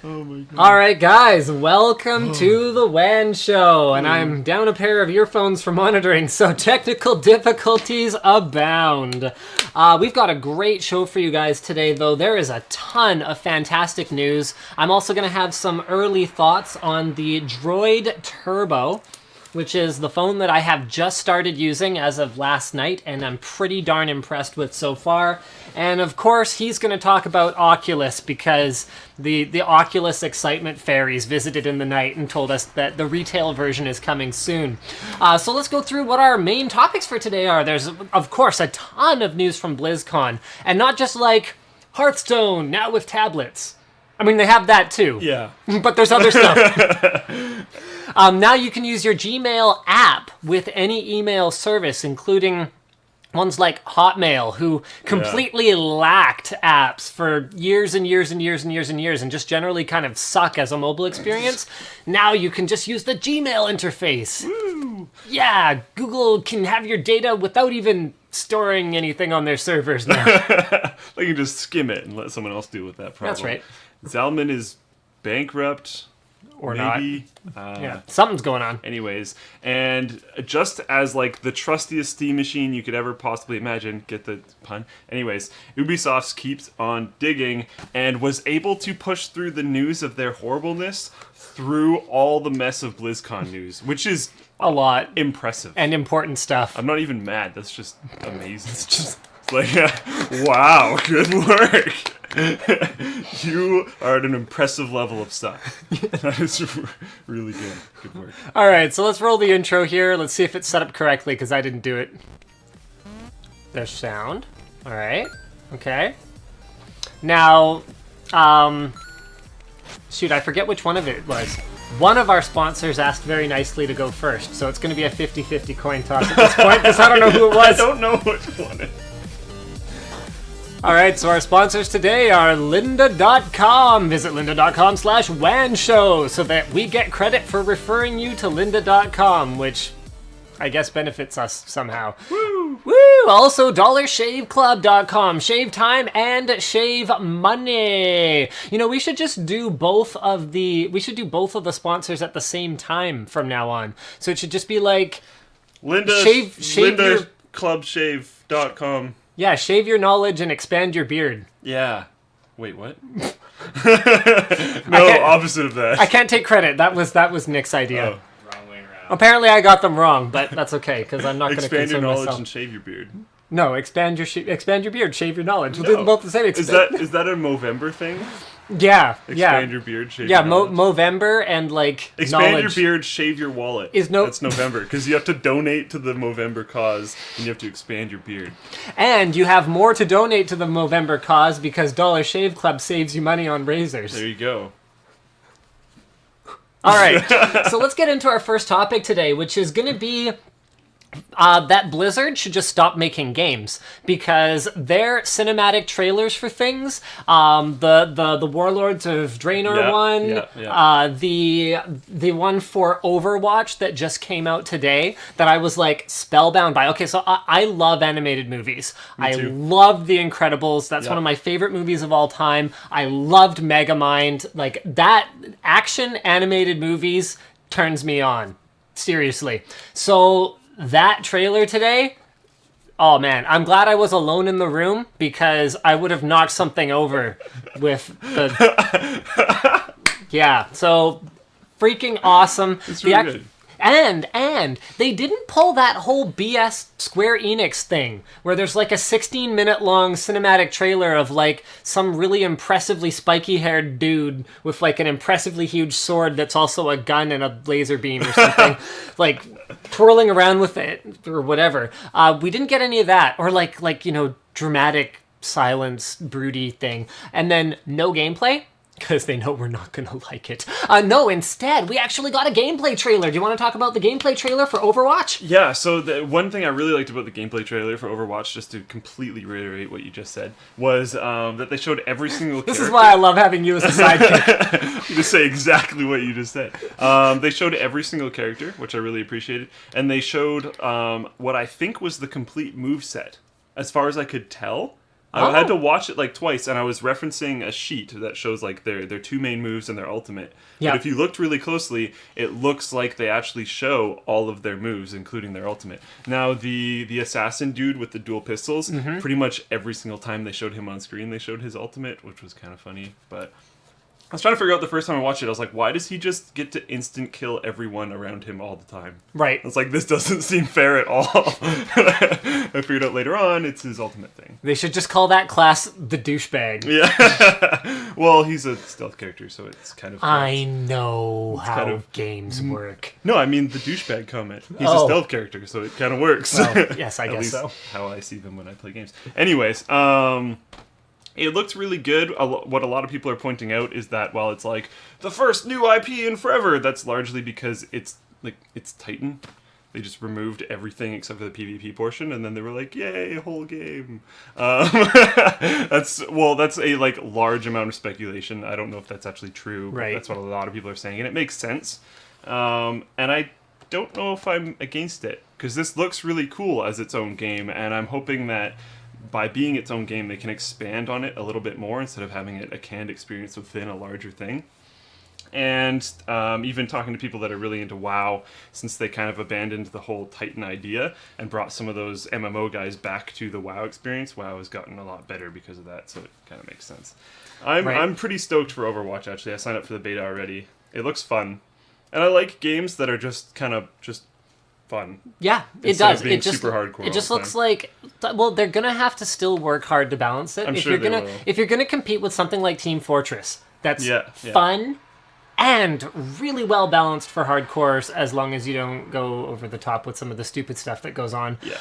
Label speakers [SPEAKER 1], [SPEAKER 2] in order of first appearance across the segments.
[SPEAKER 1] Oh my god.
[SPEAKER 2] All right, guys, welcome to the WAN show, and I'm down a pair of earphones for monitoring, so technical difficulties abound. We've got a great show for you guys today, though. There is a ton of fantastic news. I'm also going to have some early thoughts on the Droid Turbo, which is the phone that I have just started using as of last night, and I'm pretty darn impressed with so far. And of course, he's going to talk about Oculus, because the Oculus excitement fairies visited in the night and told us that the retail version is coming soon. So let's go through what our main topics for today are. There's, of course, a ton of news from Blizzcon, and not just like Hearthstone, now with tablets. I mean, they have that too.
[SPEAKER 1] Yeah.
[SPEAKER 2] But there's other stuff. Now you can use your Gmail app with any email service, including ones like Hotmail, who completely lacked apps for years and years and years and years and years and just generally kind of suck as a mobile experience. Now you can just use the Gmail interface.
[SPEAKER 1] Woo!
[SPEAKER 2] Yeah, Google can have your data without even storing anything on their servers now.
[SPEAKER 1] They can just skim it and let someone else deal with that problem.
[SPEAKER 2] That's right.
[SPEAKER 1] Zalman is bankrupt.
[SPEAKER 2] Or
[SPEAKER 1] maybe.
[SPEAKER 2] Yeah, something's going on.
[SPEAKER 1] Anyways, and just as like the trustiest Steam machine you could ever possibly imagine, get the pun? Anyways, Ubisoft keeps on digging and was able to push through the news of their horribleness through all the mess of BlizzCon news, which is
[SPEAKER 2] A lot.
[SPEAKER 1] impressive.
[SPEAKER 2] And important stuff.
[SPEAKER 1] I'm not even mad. That's just amazing. It's just like, wow, good work. You are at an impressive level of stuff. That is really good. Good work.
[SPEAKER 2] All right, so let's roll the intro here. Let's see if it's set up correctly, because I didn't do it. There's sound. All right. Okay. Now, shoot, I forget which one of it was. One of our sponsors asked very nicely to go first, so it's going to be a 50-50 coin toss at this point, because I don't know who it was.
[SPEAKER 1] I don't know which one.
[SPEAKER 2] All right, so our sponsors today are lynda.com. Visit lynda.com/WAN show so that we get credit for referring you to lynda.com, which I guess benefits us somehow.
[SPEAKER 1] Woo!
[SPEAKER 2] Woo! Also, dollarshaveclub.com. Shave time and shave money. You know, we should just do both of the sponsors at the same time from now on. So it should just be like
[SPEAKER 1] LyndaClubShave.com.
[SPEAKER 2] Yeah, shave your knowledge and expand your beard.
[SPEAKER 1] Yeah. Wait, what? No, opposite of that.
[SPEAKER 2] I can't take credit. That was Nick's idea.
[SPEAKER 1] Oh.
[SPEAKER 3] Wrong way around.
[SPEAKER 2] Apparently I got them wrong, but that's okay, because I'm not going to
[SPEAKER 1] Expand your
[SPEAKER 2] concern
[SPEAKER 1] knowledge
[SPEAKER 2] myself.
[SPEAKER 1] and shave your beard.
[SPEAKER 2] No, expand your beard, shave your knowledge. We'll do
[SPEAKER 1] No.
[SPEAKER 2] them both the same.
[SPEAKER 1] Is that a Movember thing?
[SPEAKER 2] Yeah,
[SPEAKER 1] Expand your beard, shave
[SPEAKER 2] yeah,
[SPEAKER 1] your knowledge?
[SPEAKER 2] Movember and like
[SPEAKER 1] Expand
[SPEAKER 2] knowledge.
[SPEAKER 1] your beard, shave your wallet. That's November, because you have to donate to the Movember cause, and you have to expand your beard.
[SPEAKER 2] And you have more to donate to the Movember cause because Dollar Shave Club saves you money on razors.
[SPEAKER 1] There you go.
[SPEAKER 2] All right, so let's get into our first topic today, which is going to be that Blizzard should just stop making games, because their cinematic trailers for things, the Warlords of Draenor one, the one for Overwatch that just came out today, that I was like spellbound by. Okay, so I love animated movies.
[SPEAKER 1] Me too.
[SPEAKER 2] I loved The Incredibles. That's one of my favorite movies of all time. I loved Megamind. Like, that action animated movies turns me on. Seriously. So that trailer today, oh man, I'm glad I was alone in the room, because I would have knocked something over with the... Yeah, so freaking awesome.
[SPEAKER 1] It's really good.
[SPEAKER 2] And they didn't pull that whole BS Square Enix thing where there's like a 16-minute long cinematic trailer of like some really impressively spiky-haired dude with like an impressively huge sword that's also a gun and a laser beam or something, like twirling around with it or whatever. We didn't get any of that, or like you know, dramatic silence, broody thing, and then no gameplay. Because they know we're not going to like it. No, instead, we actually got a gameplay trailer. Do you want to talk about the gameplay trailer for Overwatch?
[SPEAKER 1] Yeah, so the one thing I really liked about the gameplay trailer for Overwatch, just to completely reiterate what you just said, was that they showed every single character.
[SPEAKER 2] This is why I love having you as a sidekick.
[SPEAKER 1] You just say exactly what you just said. They showed every single character, which I really appreciated. And they showed what I think was the complete moveset. As far as I could tell, I had to watch it like twice, and I was referencing a sheet that shows like their two main moves and their ultimate.
[SPEAKER 2] Yeah.
[SPEAKER 1] But if you looked really closely, it looks like they actually show all of their moves, including their ultimate. Now, the assassin dude with the dual pistols, pretty much every single time they showed him on screen, they showed his ultimate, which was kind of funny, but... I was trying to figure out the first time I watched it, I was like, why does he just get to instant kill everyone around him all the time?
[SPEAKER 2] Right.
[SPEAKER 1] I was like, this doesn't seem fair at all. I figured out later on, it's his ultimate thing.
[SPEAKER 2] They should just call that class the douchebag.
[SPEAKER 1] Yeah. Well, he's a stealth character, so it's kind of...
[SPEAKER 2] I know how
[SPEAKER 1] kind of-
[SPEAKER 2] games work.
[SPEAKER 1] No, I mean the douchebag comment. He's a
[SPEAKER 2] Oh.
[SPEAKER 1] stealth character, so it kind of works.
[SPEAKER 2] Well, yes, I
[SPEAKER 1] At
[SPEAKER 2] guess
[SPEAKER 1] least
[SPEAKER 2] so.
[SPEAKER 1] how I see them when I play games. Anyways, it looked really good. What a lot of people are pointing out is that while it's like the first new IP in forever, that's largely because it's Titan. They just removed everything except for the PvP portion, and then they were like, "Yay, whole game." That's a like large amount of speculation. I don't know if that's actually true. But
[SPEAKER 2] Right.
[SPEAKER 1] that's what a lot of people are saying, and it makes sense. And I don't know if I'm against it because this looks really cool as its own game, and I'm hoping that by being its own game, they can expand on it a little bit more instead of having it a canned experience within a larger thing. And even talking to people that are really into WoW, since they kind of abandoned the whole Titan idea and brought some of those MMO guys back to the WoW experience, WoW has gotten a lot better because of that, so it kind of makes sense. I'm pretty stoked for Overwatch, actually. I signed up for the beta already. It looks fun. And I like games that are just kind of just fun.
[SPEAKER 2] Yeah, it
[SPEAKER 1] Instead of
[SPEAKER 2] does.
[SPEAKER 1] being
[SPEAKER 2] It just
[SPEAKER 1] super hardcore
[SPEAKER 2] it just
[SPEAKER 1] all the
[SPEAKER 2] looks
[SPEAKER 1] time.
[SPEAKER 2] like they're gonna have to still work hard to balance it.
[SPEAKER 1] I'm
[SPEAKER 2] if
[SPEAKER 1] sure
[SPEAKER 2] you're
[SPEAKER 1] they
[SPEAKER 2] gonna
[SPEAKER 1] will.
[SPEAKER 2] if you're gonna compete with something like Team Fortress, that's
[SPEAKER 1] Yeah.
[SPEAKER 2] fun and really well balanced for hardcores, as long as you don't go over the top with some of the stupid stuff that goes on.
[SPEAKER 1] Yeah.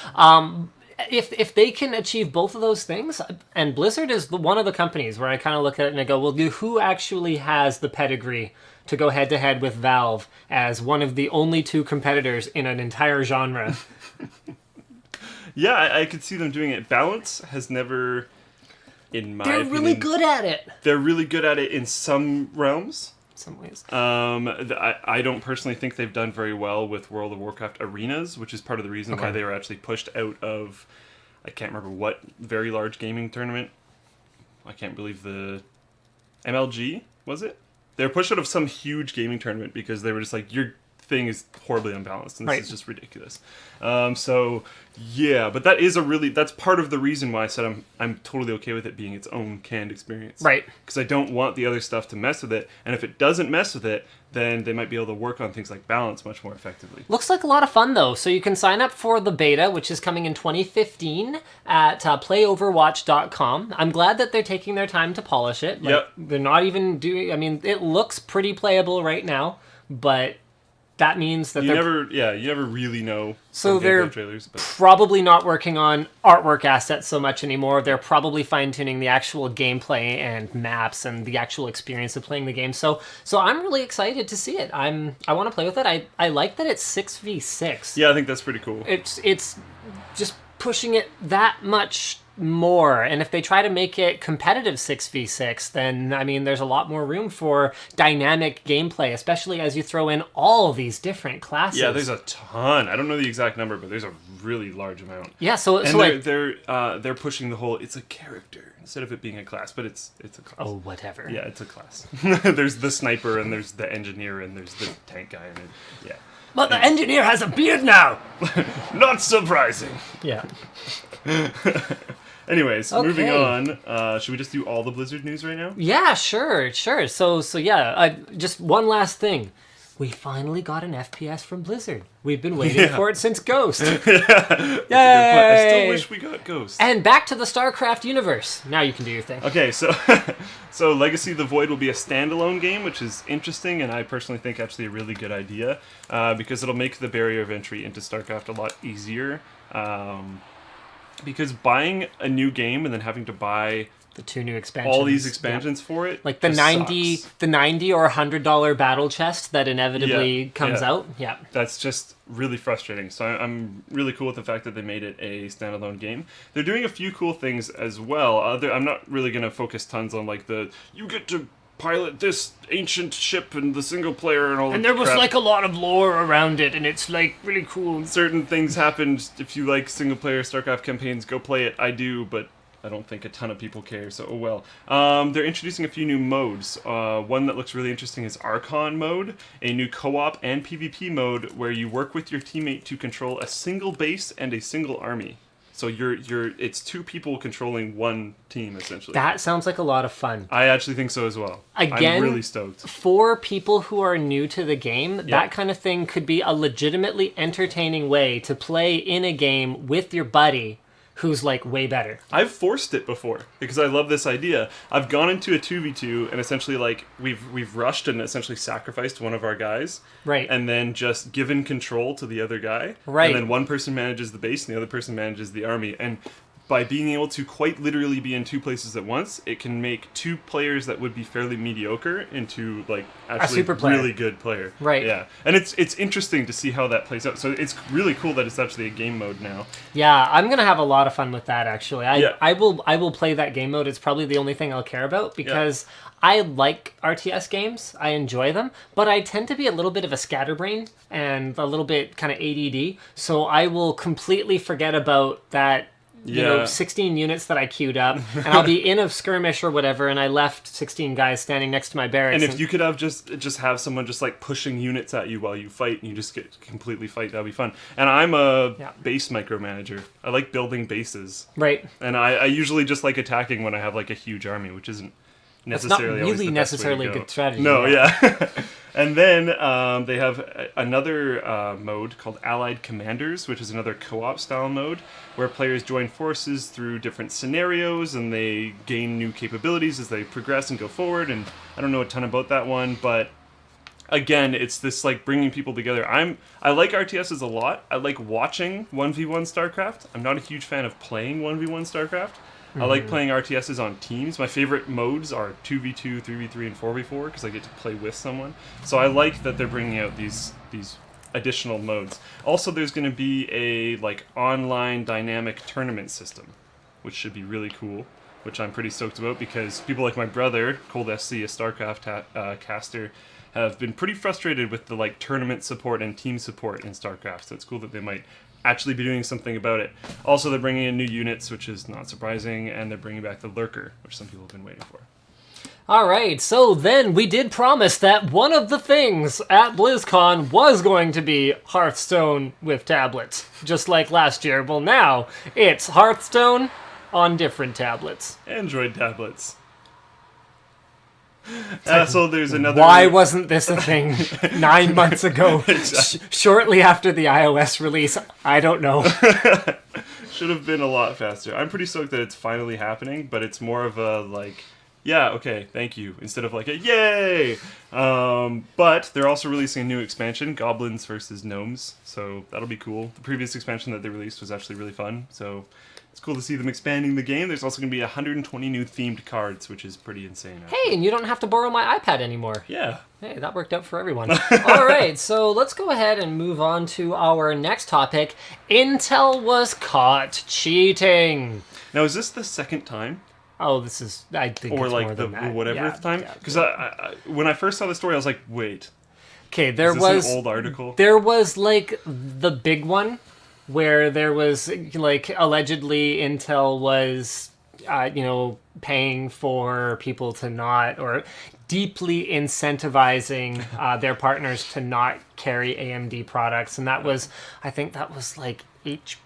[SPEAKER 2] If they can achieve both of those things, and Blizzard is one of the companies where I kind of look at it and I go, well, who actually has the pedigree to go head-to-head with Valve as one of the only two competitors in an entire genre?
[SPEAKER 1] Yeah, I could see them doing it. Balance has never, in my
[SPEAKER 2] They're
[SPEAKER 1] opinion...
[SPEAKER 2] really good at it.
[SPEAKER 1] They're really good at it in some realms.
[SPEAKER 2] Some ways.
[SPEAKER 1] I don't personally think they've done very well with World of Warcraft arenas, which is part of the reason why they were actually pushed out of, I can't remember what very large gaming tournament. I can't believe the MLG, was it? They were pushed out of some huge gaming tournament because they were just like, your thing is horribly unbalanced and this is just ridiculous. So yeah, but that's part of the reason why I said I'm totally okay with it being its own canned experience.
[SPEAKER 2] Right.
[SPEAKER 1] Because I don't want the other stuff to mess with it, and if it doesn't mess with it, then they might be able to work on things like balance much more effectively.
[SPEAKER 2] Looks like a lot of fun, though. So you can sign up for the beta, which is coming in 2015 at playoverwatch.com. I'm glad that they're taking their time to polish it.
[SPEAKER 1] Yep.
[SPEAKER 2] They're not even doing... I mean, it looks pretty playable right now, but that means that
[SPEAKER 1] You never really know.
[SPEAKER 2] So
[SPEAKER 1] from
[SPEAKER 2] they're
[SPEAKER 1] gameplay trailers, but
[SPEAKER 2] probably not working on artwork assets so much anymore. They're probably fine-tuning the actual gameplay and maps and the actual experience of playing the game. So I'm really excited to see it. I want to play with it. I like that it's 6v6.
[SPEAKER 1] yeah, I think that's pretty cool.
[SPEAKER 2] It's just pushing it that much more, and if they try to make it competitive 6v6, then I mean there's a lot more room for dynamic gameplay, especially as you throw in all these different classes.
[SPEAKER 1] Yeah, there's a ton. I don't know the exact number, but there's a really large amount.
[SPEAKER 2] Yeah, so
[SPEAKER 1] And they're pushing the whole, it's a character instead of it being a class, but it's a class.
[SPEAKER 2] oh, whatever.
[SPEAKER 1] Yeah, it's a class. There's the sniper and there's the engineer and there's the tank guy and yeah.
[SPEAKER 2] But the engineer has a beard now.
[SPEAKER 1] Not surprising.
[SPEAKER 2] Yeah.
[SPEAKER 1] Anyways, moving
[SPEAKER 2] Okay.
[SPEAKER 1] on. Should we just do all the Blizzard news right now?
[SPEAKER 2] Yeah, sure. So yeah, just one last thing. We finally got an FPS from Blizzard. We've been waiting for it since Ghost. Yay!
[SPEAKER 1] I still wish we got Ghost.
[SPEAKER 2] And back to the Starcraft universe. Now you can do your thing.
[SPEAKER 1] Okay, so so Legacy of the Void will be a standalone game, which is interesting, and I personally think actually a really good idea, because it'll make the barrier of entry into StarCraft a lot easier. Because buying a new game and then having to buy
[SPEAKER 2] The 2 new expansions.
[SPEAKER 1] all these expansions for it,
[SPEAKER 2] like the
[SPEAKER 1] just
[SPEAKER 2] 90
[SPEAKER 1] sucks.
[SPEAKER 2] the $90 or $100 battle chest that inevitably comes out. Yeah.
[SPEAKER 1] That's just really frustrating. So I'm really cool with the fact that they made it a standalone game. They're doing a few cool things as well. I'm not really going to focus tons on like you get to pilot this ancient ship and the single player and all
[SPEAKER 2] And
[SPEAKER 1] that
[SPEAKER 2] there was
[SPEAKER 1] crap.
[SPEAKER 2] like a lot of lore around it, and it's like really cool.
[SPEAKER 1] Certain things happened. If you like single player StarCraft campaigns, go play it. I do, but I don't think a ton of people care, so oh well. They're introducing a few new modes. One that looks really interesting is Archon mode, a new co-op and PvP mode where you work with your teammate to control a single base and a single army. So it's two people controlling one team, essentially.
[SPEAKER 2] That sounds like a lot of fun.
[SPEAKER 1] I actually think so as well.
[SPEAKER 2] Again,
[SPEAKER 1] I'm really stoked.
[SPEAKER 2] For people who are new to the game, that kind of thing could be a legitimately entertaining way to play in a game with your buddy who's like way better.
[SPEAKER 1] I've forced it before because I love this idea. I've gone into a 2v2 and essentially like we've rushed and essentially sacrificed one of our guys.
[SPEAKER 2] Right.
[SPEAKER 1] And then just given control to the other guy.
[SPEAKER 2] Right.
[SPEAKER 1] And then one person manages the base and the other person manages the army. And by being able to quite literally be in two places at once, it can make two players that would be fairly mediocre into like actually
[SPEAKER 2] a super player.
[SPEAKER 1] Really good player.
[SPEAKER 2] Right.
[SPEAKER 1] Yeah. And it's interesting to see how that plays out. So it's really cool that it's actually a game mode now.
[SPEAKER 2] Yeah, I'm gonna have a lot of fun with that actually.
[SPEAKER 1] Yeah.
[SPEAKER 2] I will play that game mode. It's probably the only thing I'll care about because I like RTS games. I enjoy them, but I tend to be a little bit of a scatterbrain and a little bit kind of ADD. So I will completely forget about that. 16 units that I queued up, and I'll be in a skirmish or whatever, and I left 16 guys standing next to my barracks.
[SPEAKER 1] And if you could have just have someone just like pushing units at you while you fight, and you just get completely fight, that'd be fun. And I'm a base micromanager. I like building bases.
[SPEAKER 2] Right.
[SPEAKER 1] And I usually just like attacking when I have like a huge army, which isn't necessarily
[SPEAKER 2] it's not really necessarily a good strategy.
[SPEAKER 1] No, yeah. And then they have another mode called Allied Commanders, which is another co-op style mode where players join forces through different scenarios and they gain new capabilities as they progress and go forward. And I don't know a ton about that one, but again, it's this like bringing people together. I like RTSs a lot. I like watching 1v1 Starcraft. I'm not a huge fan of playing 1v1 Starcraft. I like playing RTSs on teams. My favorite modes are 2v2, 3v3, and 4v4 because I get to play with someone. So I like that they're bringing out these additional modes. Also, there's going to be a like online dynamic tournament system, which should be really cool, which I'm pretty stoked about because people like my brother, Cold SC, a StarCraft caster, have been pretty frustrated with the like tournament support and team support in StarCraft. So it's cool that they might actually be doing something about it. Also, they're bringing in new units, which is not surprising, and they're bringing back the Lurker, which some people have been waiting for.
[SPEAKER 2] All right, so then we did promise that one of the things at BlizzCon was going to be Hearthstone with tablets, just like last year. Well, now it's Hearthstone on different tablets.
[SPEAKER 1] Android tablets. So there's another...
[SPEAKER 2] Why wasn't this a thing 9 months ago, shortly after the iOS release? I don't know.
[SPEAKER 1] Should have been a lot faster. I'm pretty stoked that it's finally happening, but it's more of a like, yeah, okay, thank you, instead of like a yay. But they're also releasing a new expansion, Goblins versus Gnomes, so that'll be cool. The previous expansion that they released was actually really fun, so it's cool to see them expanding the game. There's also going to be 120 new themed cards, which is pretty insane.
[SPEAKER 2] Hey, and you don't have to borrow my iPad anymore.
[SPEAKER 1] Yeah.
[SPEAKER 2] Hey, that worked out for everyone. All right, so let's go ahead and move on to our next topic. Intel was caught cheating.
[SPEAKER 1] Now, is this the second time?
[SPEAKER 2] Oh, this is, I think
[SPEAKER 1] or
[SPEAKER 2] it's
[SPEAKER 1] like
[SPEAKER 2] more
[SPEAKER 1] the
[SPEAKER 2] than that.
[SPEAKER 1] whateverth time? Because when I first saw the story, I was like, wait.
[SPEAKER 2] Okay, there
[SPEAKER 1] is this
[SPEAKER 2] was
[SPEAKER 1] an old article.
[SPEAKER 2] There was like the big one where there was like allegedly Intel was paying for people to not, or deeply incentivizing their partners to not carry AMD products, and that was, I think that was like HP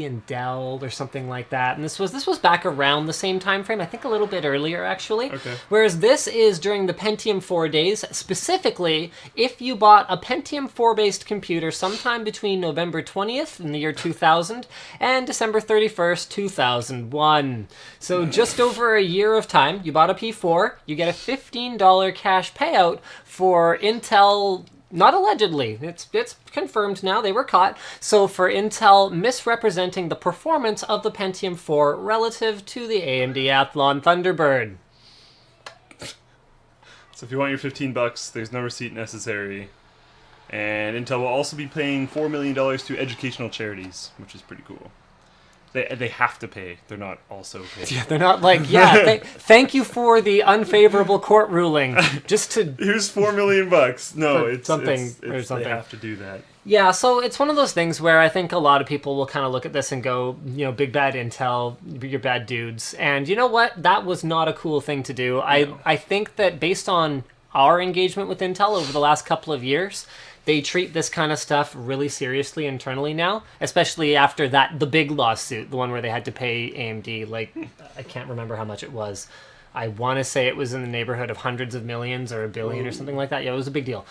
[SPEAKER 2] and Dell or something like that. And this was back around the same time frame, I think a little bit earlier actually.
[SPEAKER 1] Okay.
[SPEAKER 2] Whereas this is during the Pentium 4 days, specifically if you bought a Pentium 4 based computer sometime between November 20th in the year 2000 and December 31st, 2001. So just over a year of time, you bought a P4, you get a $15 cash payout for Intel. Not allegedly. It's confirmed now. They were caught. So for Intel misrepresenting the performance of the Pentium 4 relative to the AMD Athlon Thunderbird.
[SPEAKER 1] So if you want your $15, there's no receipt necessary. And Intel will also be paying $4 million to educational charities, which is pretty cool. They have to pay. They're not also paid.
[SPEAKER 2] Yeah, they're not like, thank you for the unfavorable court ruling. Just to
[SPEAKER 1] Here's $4 million. No, it's
[SPEAKER 2] something.
[SPEAKER 1] They have to do that.
[SPEAKER 2] Yeah, so it's one of those things where I think a lot of people will kind of look at this and go, big bad Intel, you're bad dudes. And you know what? That was not a cool thing to do. No. I think that based on our engagement with Intel over the last couple of years, they treat this kind of stuff really seriously internally now, especially after the big lawsuit, the one where they had to pay AMD, I can't remember how much it was. I want to say it was in the neighborhood of hundreds of millions or $1 billion or something like that. Yeah, it was a big deal.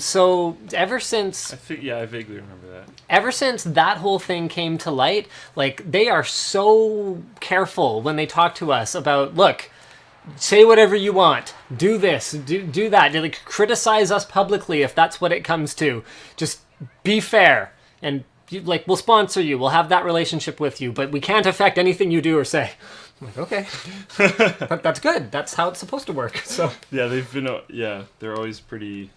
[SPEAKER 2] So ever since...
[SPEAKER 1] I vaguely remember that.
[SPEAKER 2] Ever since that whole thing came to light, they are so careful when they talk to us about, look, say whatever you want, do this, do that, they criticize us publicly if that's what it comes to. Just be fair, and we'll sponsor you, we'll have that relationship with you, but we can't affect anything you do or say. I'm like, okay, that's good. That's how it's supposed to work. So
[SPEAKER 1] yeah, they're always pretty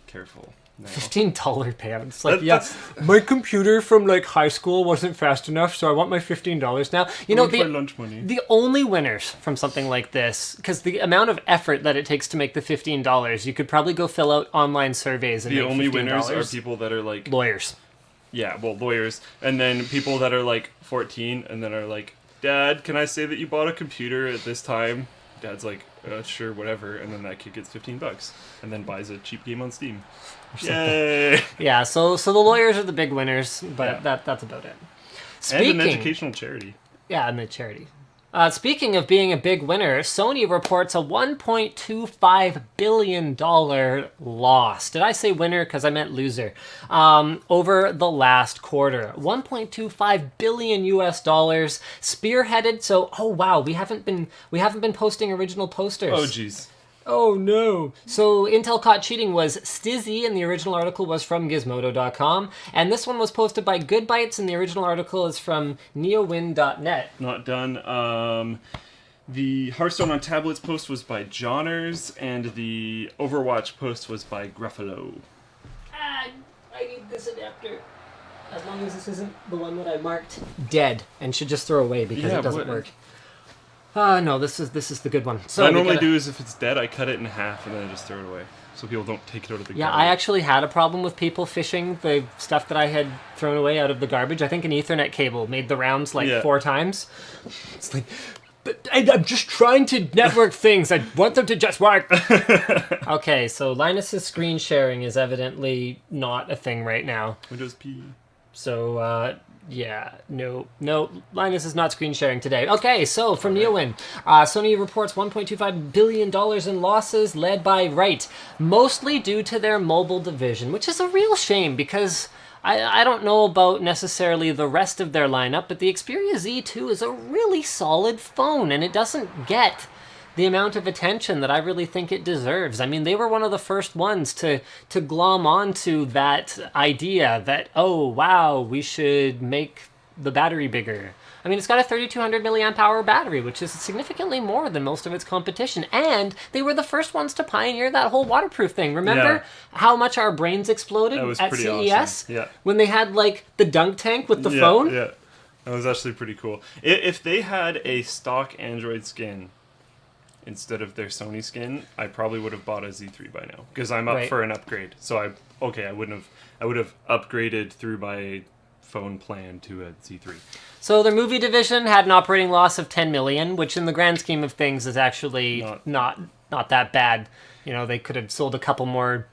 [SPEAKER 1] careful. No.
[SPEAKER 2] $15 payouts. My computer from high school wasn't fast enough, so I want my $15 now.
[SPEAKER 1] My lunch money.
[SPEAKER 2] The only winners from something like this, because the amount of effort that it takes to make the $15, you could probably go fill out online surveys and
[SPEAKER 1] the
[SPEAKER 2] make
[SPEAKER 1] only
[SPEAKER 2] $15.
[SPEAKER 1] Winners are people that are
[SPEAKER 2] lawyers.
[SPEAKER 1] Yeah, well, lawyers, and then people that are 14 and then are like, Dad, can I say that you bought a computer at this time? Dad's like, sure, whatever, and then that kid gets $15 and then buys a cheap game on Steam. Yay!
[SPEAKER 2] Yeah, so the lawyers are the big winners, but that's about it.
[SPEAKER 1] And an educational charity.
[SPEAKER 2] Yeah, and a charity. Speaking of being a big winner, Sony reports a $1.25 billion loss. Did I say winner? Because I meant loser. Over the last quarter. $1.25 billion US dollars, spearheaded. So, oh wow, we haven't been posting original posters.
[SPEAKER 1] Oh jeez.
[SPEAKER 2] Oh no. So Intel caught cheating was Stizzy, and the original article was from Gizmodo.com. And this one was posted by Good Bytes, and the original article is from neowin.net.
[SPEAKER 1] Not done. The Hearthstone on tablets post was by Johners, and the Overwatch post was by Gruffalo.
[SPEAKER 2] I need this adapter. As long as this isn't the one that I marked dead and should just throw away because it doesn't work. No, this is the good one. So
[SPEAKER 1] what I normally do is if it's dead, I cut it in half and then I just throw it away. So people don't take it out of the garbage.
[SPEAKER 2] Yeah, I actually had a problem with people fishing the stuff that I had thrown away out of the garbage. I think an Ethernet cable made the rounds 4 times. It's like, but I'm just trying to network things. I want them to just work. Okay, so Linus's screen sharing is evidently not a thing right now.
[SPEAKER 1] Windows P.
[SPEAKER 2] So, no, Linus is not screen sharing today. Okay, so from NeoWin, Sony reports $1.25 billion in losses led by Right, mostly due to their mobile division, which is a real shame because I don't know about necessarily the rest of their lineup, but the Xperia Z2 is a really solid phone, and it doesn't get the amount of attention that I really think it deserves. I mean, they were one of the first ones to glom onto that idea that, oh, wow, we should make the battery bigger. I mean, it's got a 3200 milliamp hour battery, which is significantly more than most of its competition. And they were the first ones to pioneer that whole waterproof thing. Remember how much our brains exploded at CES?
[SPEAKER 1] Awesome. Yeah.
[SPEAKER 2] When they had, the dunk tank with the phone?
[SPEAKER 1] Yeah, that was actually pretty cool. If they had a stock Android skin instead of their Sony skin, I probably would have bought a Z3 by now because I'm up for an upgrade. So I would have upgraded through my phone plan to a Z3.
[SPEAKER 2] So their movie division had an operating loss of $10 million, which in the grand scheme of things is actually not that bad. They could have sold a couple more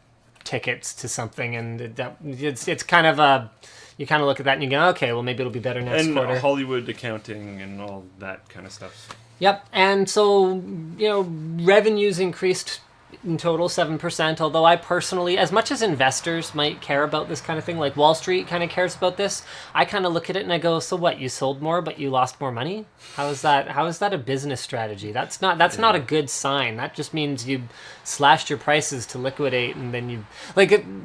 [SPEAKER 2] tickets to something, and it's kind of a, you kind of look at that and you go, okay, well maybe it'll be better next quarter.
[SPEAKER 1] And Hollywood accounting and all that kind of stuff.
[SPEAKER 2] Yep, and so, revenues increased in total 7%, although I personally, as much as investors might care about this kind of thing, like Wall Street kind of cares about this, I kind of look at it and I go, so what, you sold more but you lost more money? How is that a business strategy? That's not a good sign. That just means you slashed your prices to liquidate, and then you,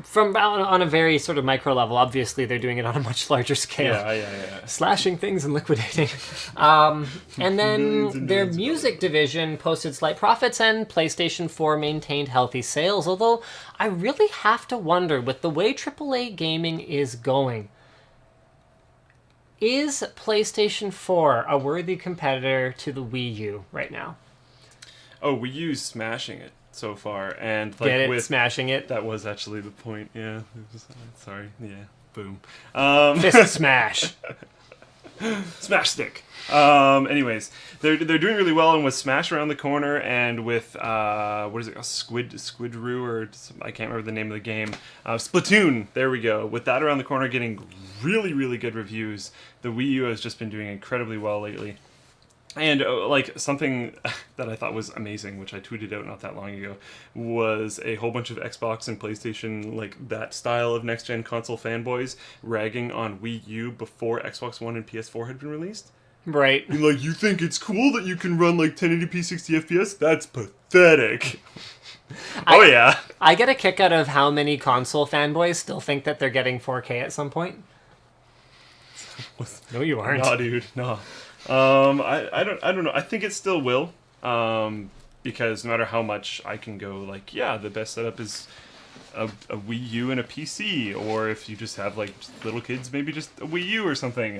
[SPEAKER 2] from on a very sort of micro level, obviously they're doing it on a much larger scale.
[SPEAKER 1] Yeah.
[SPEAKER 2] Slashing things and liquidating. And then their music division posted slight profits, and PlayStation 4 maintained healthy sales, although I really have to wonder, with the way AAA gaming is going, Is PlayStation 4 a worthy competitor to the Wii U right now?
[SPEAKER 1] Oh, Wii U's smashing it so far, and like
[SPEAKER 2] Get it?
[SPEAKER 1] with
[SPEAKER 2] Smashing it?
[SPEAKER 1] that was actually the point. Yeah, sorry. Yeah, boom.
[SPEAKER 2] Fist smash.
[SPEAKER 1] Smash stick. Anyways, they're doing really well, and with Smash around the corner, and with what is it, Squidroo, or I can't remember the name of the game. Splatoon. There we go. With that around the corner, getting really good reviews. The Wii U has just been doing incredibly well lately. And like something that I thought was amazing, which I tweeted out not that long ago, was a whole bunch of Xbox and PlayStation, like that style of next-gen console fanboys, ragging on Wii U before Xbox One and PS4 had been released.
[SPEAKER 2] Right.
[SPEAKER 1] And like, you think it's cool that you can run like 1080p 60 FPS? That's pathetic. Yeah.
[SPEAKER 2] I get a kick out of how many console fanboys still think that they're getting 4K at some point. No, you aren't.
[SPEAKER 1] No, dude, no. I don't know. I think it still will. Because no matter how much I can go, like, yeah, the best setup is a Wii U and a PC, or if you just have like little kids, maybe just a Wii U or something.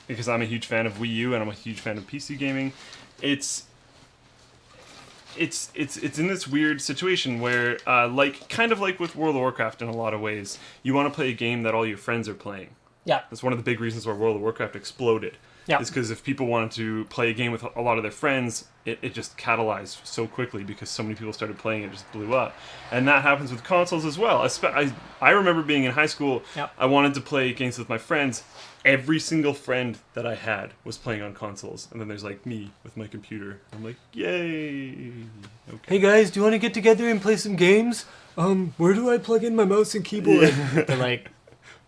[SPEAKER 1] Because I'm a huge fan of Wii U and I'm a huge fan of PC gaming. It's in this weird situation where, like, kind of like with World of Warcraft in a lot of ways, you want to play a game that all your friends are playing.
[SPEAKER 2] Yeah.
[SPEAKER 1] That's one of the big reasons why World of Warcraft exploded.
[SPEAKER 2] Yeah.
[SPEAKER 1] Is because if people wanted to play a game with a lot of their friends, it just catalyzed so quickly because so many people started playing it, just blew up. And that happens with consoles as well. I remember being in high school,
[SPEAKER 2] Yep.
[SPEAKER 1] I wanted to play games with my friends. Every single friend that I had was playing on consoles. And then there's like me with my computer. I'm like, yay. Okay.
[SPEAKER 2] Hey guys, do you want to get together and play some games? Where do I plug in my mouse and keyboard? They're like,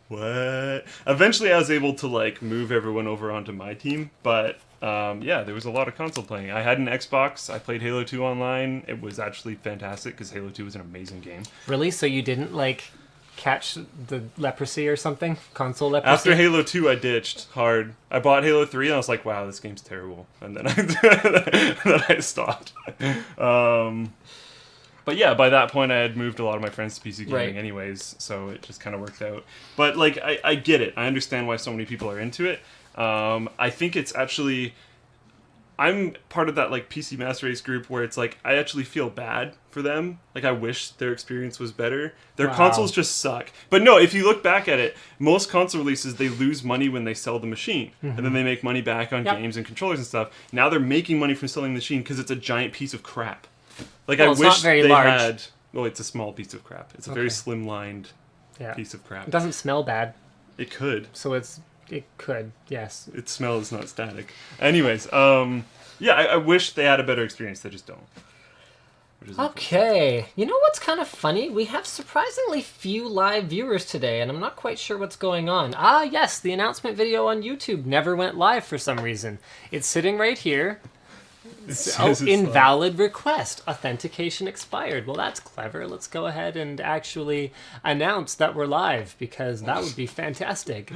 [SPEAKER 1] what? Eventually I was able to like move everyone over onto my team, but yeah, there was a lot of console playing. I had an Xbox, I played Halo 2 online. It was actually fantastic because Halo 2 was an amazing game.
[SPEAKER 2] really? So you didn't like catch the leprosy or something? Console leprosy?
[SPEAKER 1] After Halo 2 I ditched hard. I bought Halo 3 and I was like, wow, this game's terrible. And then I stopped. But yeah, by that point I had moved a lot of my friends to PC gaming anyways, so it just kind of worked out. But like, I get it. I understand why so many people are into it. I think it's actually... I'm part of that like PC Master Race group where it's like, I actually feel bad for them. Like, I wish their experience was better. Their consoles just suck. But no, if you look back at it, most console releases, they lose money when they sell the machine. Mm-hmm. And then they make money back on games and controllers and stuff. Now they're making money from selling the machine because it's a giant piece of crap. Like,
[SPEAKER 2] well,
[SPEAKER 1] I wish they
[SPEAKER 2] large.
[SPEAKER 1] had... Well, it's a small piece of crap. It's a very slim-lined piece of crap.
[SPEAKER 2] It doesn't smell bad.
[SPEAKER 1] It could.
[SPEAKER 2] So it could, yes.
[SPEAKER 1] Its smell is not static. Anyways, yeah, I wish they had a better experience. They just don't.
[SPEAKER 2] Okay. You know what's kind of funny? We have surprisingly few live viewers today, and I'm not quite sure what's going on. Ah, yes, the announcement video on YouTube never went live for some reason. It's sitting right here. Invalid request. Authentication expired. Well, that's clever. Let's go ahead and actually announce that we're live, because that would be fantastic.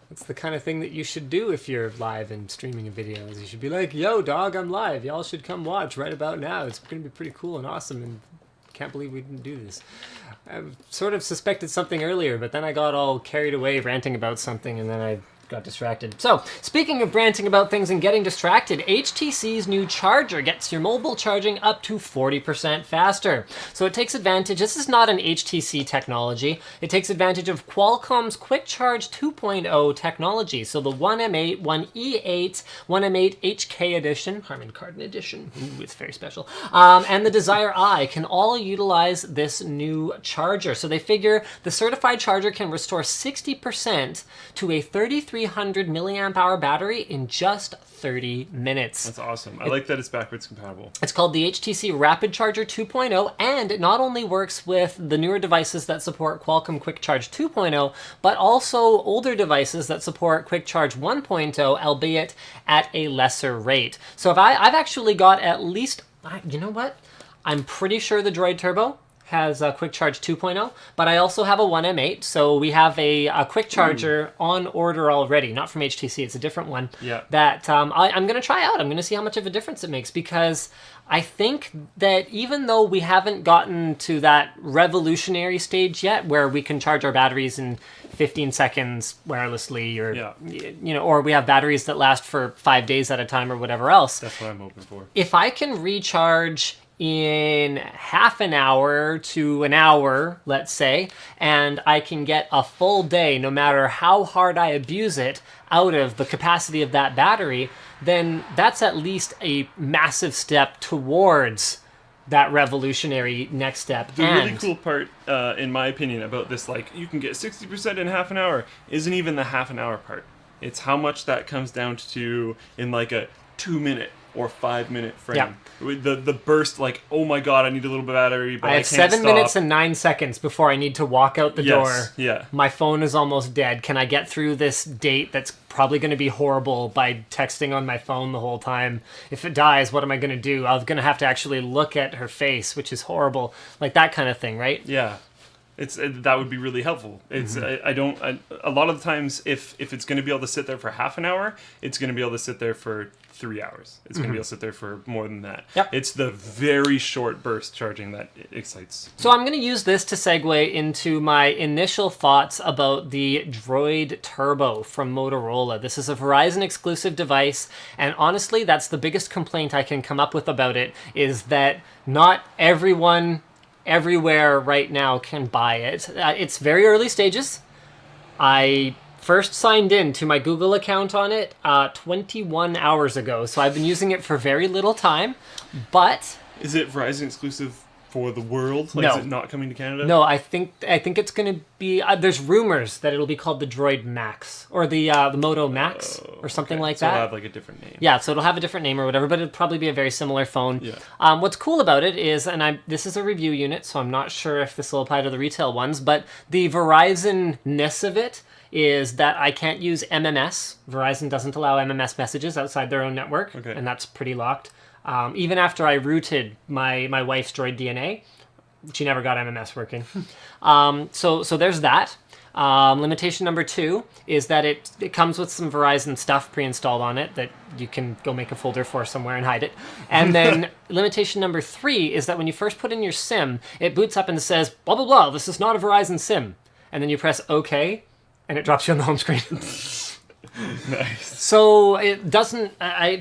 [SPEAKER 2] That's the kind of thing that you should do if you're live and streaming a video. You should be like, yo, dog, I'm live. Y'all should come watch right about now. It's going to be pretty cool and awesome, and can't believe we didn't do this. I sort of suspected something earlier, but then I got all carried away ranting about something, and then I got distracted. So, speaking of ranting about things and getting distracted, HTC's new charger gets your mobile charging up to 40% faster. So it takes advantage, this is not an HTC technology, it takes advantage of Qualcomm's Quick Charge 2.0 technology. So the 1M8, 1E8, 1M8 HK edition, Harman Kardon edition, ooh, it's very special, and the Desire Eye can all utilize this new charger. So they figure the certified charger can restore 60% to a 3,300 milliamp hour battery in just 30 minutes.
[SPEAKER 1] That's awesome. I like that it's backwards compatible.
[SPEAKER 2] It's called the HTC Rapid Charger 2.0, and it not only works with the newer devices that support Qualcomm Quick Charge 2.0, but also older devices that support Quick Charge 1.0, albeit at a lesser rate. So if I've actually got at least, you know what? I'm pretty sure the Droid Turbo has a quick charge 2.0, but I also have a 1M8, so we have a quick charger on order already, not from HTC, it's a different one, that I'm going to try out. I'm going to see how much of a difference it makes, because I think that even though we haven't gotten to that revolutionary stage yet where we can charge our batteries in 15 seconds wirelessly, or or we have batteries that last for 5 days at a time or whatever else.
[SPEAKER 1] That's what I'm hoping for.
[SPEAKER 2] If I can recharge in half an hour to an hour, let's say, and I can get a full day, no matter how hard I abuse it, out of the capacity of that battery, then that's at least a massive step towards that revolutionary next step.
[SPEAKER 1] The really cool part, in my opinion, about this, like, you can get 60% in half an hour, isn't even the half an hour part. It's how much that comes down to in like a 2-minute or 5-minute frame.
[SPEAKER 2] Yeah.
[SPEAKER 1] The burst, like, oh my god, I need a little bit of battery, but I
[SPEAKER 2] have
[SPEAKER 1] can't
[SPEAKER 2] 7 minutes and 9 seconds before I need to walk out the door.
[SPEAKER 1] Yeah.
[SPEAKER 2] My phone is almost dead. Can I get through this date that's probably going to be horrible by texting on my phone the whole time? If it dies, what am I going to do? I'm going to have to actually look at her face, which is horrible. Like that kind of thing, right?
[SPEAKER 1] Yeah. That would be really helpful. It's a lot of the times if it's going to be able to sit there for half an hour, it's going to be able to sit there for 3 hours. It's going to be able to sit there for more than that.
[SPEAKER 2] Yep.
[SPEAKER 1] It's the very short burst charging that excites.
[SPEAKER 2] So I'm going to use this to segue into my initial thoughts about the Droid Turbo from Motorola. This is a Verizon exclusive device, and honestly, that's the biggest complaint I can come up with about it, is that not everyone everywhere right now can buy it. It's very early stages. I first signed in to my Google account on it 21 hours ago, so I've been using it for very little time, but...
[SPEAKER 1] Is it Verizon exclusive for the world? Like,
[SPEAKER 2] no.
[SPEAKER 1] Is it not coming to Canada?
[SPEAKER 2] No, I think it's going to be... there's rumors that it'll be called the Droid Max, or the Moto Max, or something like that.
[SPEAKER 1] So it'll have like a different name.
[SPEAKER 2] Yeah, so it'll have a different name or whatever, but it'll probably be a very similar phone.
[SPEAKER 1] Yeah.
[SPEAKER 2] What's cool about it is, and this is a review unit, so I'm not sure if this will apply to the retail ones, but the Verizon-ness of it is that I can't use MMS. Verizon doesn't allow MMS messages outside their own network, and that's pretty locked. Even after I rooted my wife's Droid DNA, she never got MMS working. So there's that. Limitation number 2 is that it comes with some Verizon stuff pre-installed on it that you can go make a folder for somewhere and hide it. And then limitation number 3 is that when you first put in your SIM, it boots up and says, blah, blah, blah, this is not a Verizon SIM. And then you press OK, and it drops you on the home screen.
[SPEAKER 1] Nice.
[SPEAKER 2] So it doesn't.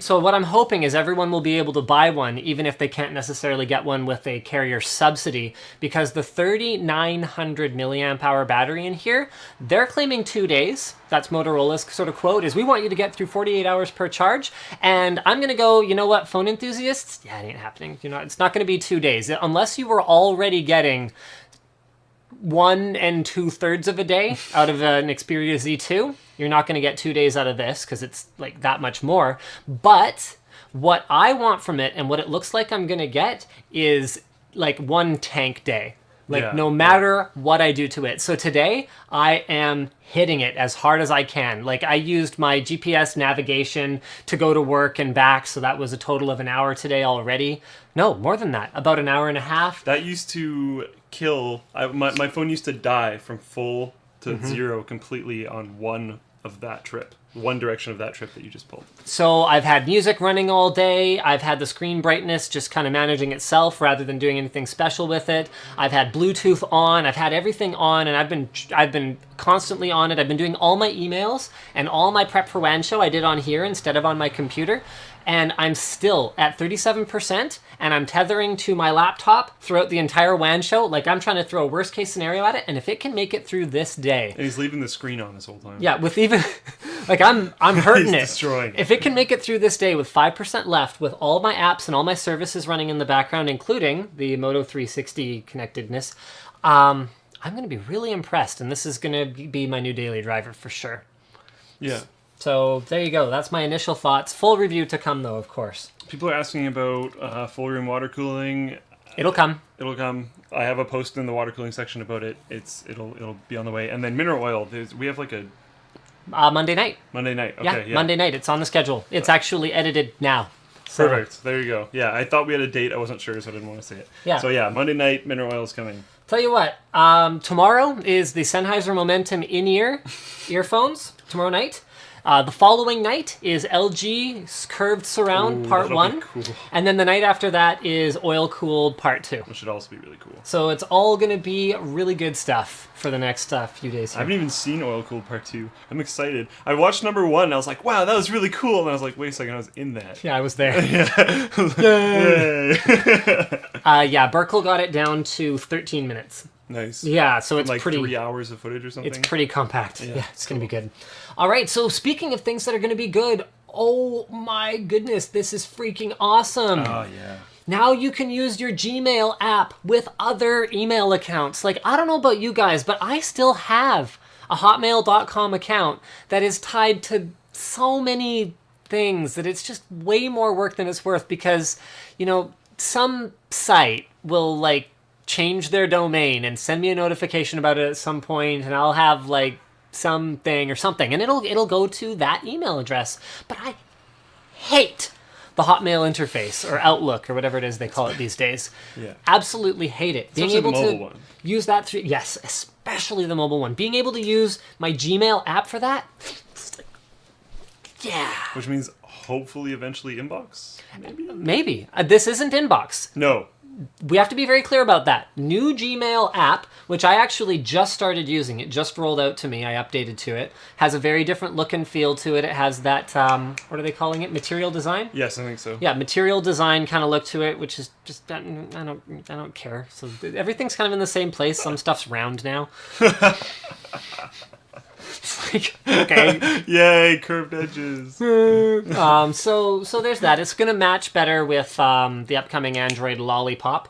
[SPEAKER 2] So what I'm hoping is everyone will be able to buy one, even if they can't necessarily get one with a carrier subsidy, because the 3,900 milliamp hour battery in here, they're claiming 2 days. That's Motorola's sort of quote: is we want you to get through 48 hours per charge. And I'm gonna go, you know what, phone enthusiasts? Yeah, it ain't happening. It's not gonna be 2 days unless you were already getting 1 2/3 of a day out of an Xperia Z2. You're not going to get 2 days out of this because it's like that much more. But what I want from it and what it looks like I'm going to get is like 1 tank day. Like no matter what I do to it. So today I am hitting it as hard as I can. Like I used my GPS navigation to go to work and back. So that was a total of an hour today already. No, more than that. About an hour and a half.
[SPEAKER 1] That used to kill. My phone used to die from full to 0 completely on one direction of that trip that you just pulled.
[SPEAKER 2] So I've had music running all day. I've had the screen brightness just kind of managing itself rather than doing anything special with it. I've had Bluetooth on. I've had everything on, and I've been constantly on it. I've been doing all my emails and all my prep for WAN show I did on here instead of on my computer. And I'm still at 37%, and I'm tethering to my laptop throughout the entire WAN show. Like, I'm trying to throw a worst-case scenario at it, and if it can make it through this day...
[SPEAKER 1] And he's leaving the screen on this whole time.
[SPEAKER 2] Yeah, with even... like, I'm hurting it.
[SPEAKER 1] Destroying it.
[SPEAKER 2] If it can make it through this day with 5% left, with all my apps and all my services running in the background, including the Moto 360 connectedness, I'm going to be really impressed, and this is going to be my new daily driver for sure.
[SPEAKER 1] Yeah.
[SPEAKER 2] So there you go. That's my initial thoughts. Full review to come, though, of course.
[SPEAKER 1] People are asking about full room water cooling.
[SPEAKER 2] It'll come.
[SPEAKER 1] It'll come. I have a post in the water cooling section about it. It'll be on the way. And then mineral oil. We have like a
[SPEAKER 2] Monday night.
[SPEAKER 1] Monday night. Okay,
[SPEAKER 2] yeah, Monday night. It's on the schedule. It's actually edited now. So,
[SPEAKER 1] Perfect. There you go. Yeah, I thought we had a date. I wasn't sure, so I didn't want to say it.
[SPEAKER 2] Yeah.
[SPEAKER 1] So yeah, Monday night, mineral oil is coming.
[SPEAKER 2] Tell you what, tomorrow is the Sennheiser Momentum in-ear earphones, tomorrow night. The following night is LG's Curved Surround Part
[SPEAKER 1] that'll
[SPEAKER 2] 1.
[SPEAKER 1] be cool.
[SPEAKER 2] And then the night after that is Oil Cooled Part 2.
[SPEAKER 1] Which should also be really cool.
[SPEAKER 2] So it's all going to be really good stuff for the next few days
[SPEAKER 1] I
[SPEAKER 2] here.
[SPEAKER 1] haven't even seen Oil Cooled Part 2. I'm excited. I watched number 1 and I was like, wow, that was really cool. And I was like, wait a second, I was in that.
[SPEAKER 2] Yeah, I was there.
[SPEAKER 1] Yay!
[SPEAKER 2] Yeah, Burkle got it down to 13 minutes.
[SPEAKER 1] Nice.
[SPEAKER 2] Yeah, so it's
[SPEAKER 1] like
[SPEAKER 2] pretty...
[SPEAKER 1] 3 hours of footage or something?
[SPEAKER 2] It's pretty compact. Yeah, it's going to be good. All right, so speaking of things that are going to be good, oh my goodness, this is freaking awesome.
[SPEAKER 1] Oh, yeah.
[SPEAKER 2] Now you can use your Gmail app with other email accounts. Like, I don't know about you guys, but I still have a hotmail.com account that is tied to so many things that it's just way more work than it's worth because, you know, some site will, like, change their domain and send me a notification about it at some point, and I'll have, like, something or something, and it'll go to that email address. But I hate the Hotmail interface or Outlook or whatever it is they call it these days.
[SPEAKER 1] Yeah.
[SPEAKER 2] Absolutely hate it. Being
[SPEAKER 1] Especially
[SPEAKER 2] able
[SPEAKER 1] the
[SPEAKER 2] to
[SPEAKER 1] mobile one.
[SPEAKER 2] use that through, yes, especially the mobile one. Being able to use my Gmail app for that, yeah.
[SPEAKER 1] Which means hopefully eventually inbox?
[SPEAKER 2] Maybe. This isn't Inbox.
[SPEAKER 1] No.
[SPEAKER 2] We have to be very clear about that. New Gmail app, which I actually just started using. It just rolled out to me. I updated to it. Has a very different look and feel to it. It has that, what are they calling it? Material design?
[SPEAKER 1] Yes, I think so.
[SPEAKER 2] Yeah, material design kind of look to it, which is just, I don't care. So everything's kind of in the same place. Some stuff's round now. It's like, okay.
[SPEAKER 1] Yay, curved edges.
[SPEAKER 2] So there's that. It's going to match better with the upcoming Android Lollipop.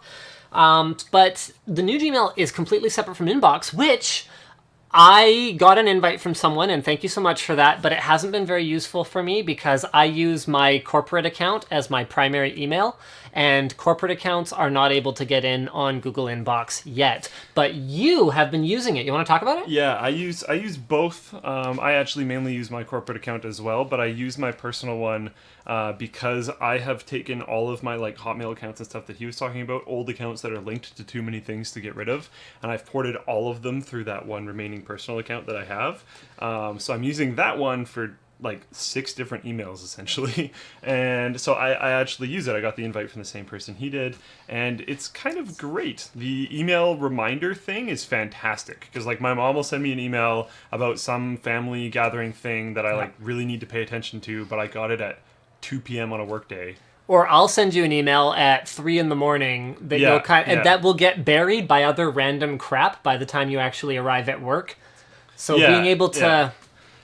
[SPEAKER 2] But the new Gmail is completely separate from Inbox, which I got an invite from someone, and thank you so much for that, but it hasn't been very useful for me because I use my corporate account as my primary email, and corporate accounts are not able to get in on Google Inbox yet. But you have been using it. You want to talk about it?
[SPEAKER 1] Yeah, I use both. I actually mainly use my corporate account as well, but I use my personal one because I have taken all of my like Hotmail accounts and stuff that he was talking about, old accounts that are linked to too many things to get rid of, and I've ported all of them through that one remaining personal account that I have. So I'm using that one for like 6 different emails essentially, and so I actually use it. I got the invite from the same person he did, and it's kind of great. The email reminder thing is fantastic because like my mom will send me an email about some family gathering thing that I like really need to pay attention to, but I got it at 2 p.m. on a work day.
[SPEAKER 2] Or I'll send you an email at 3 in the morning that you'll and that will get buried by other random crap by the time you actually arrive at work. So being able to...
[SPEAKER 1] Yeah.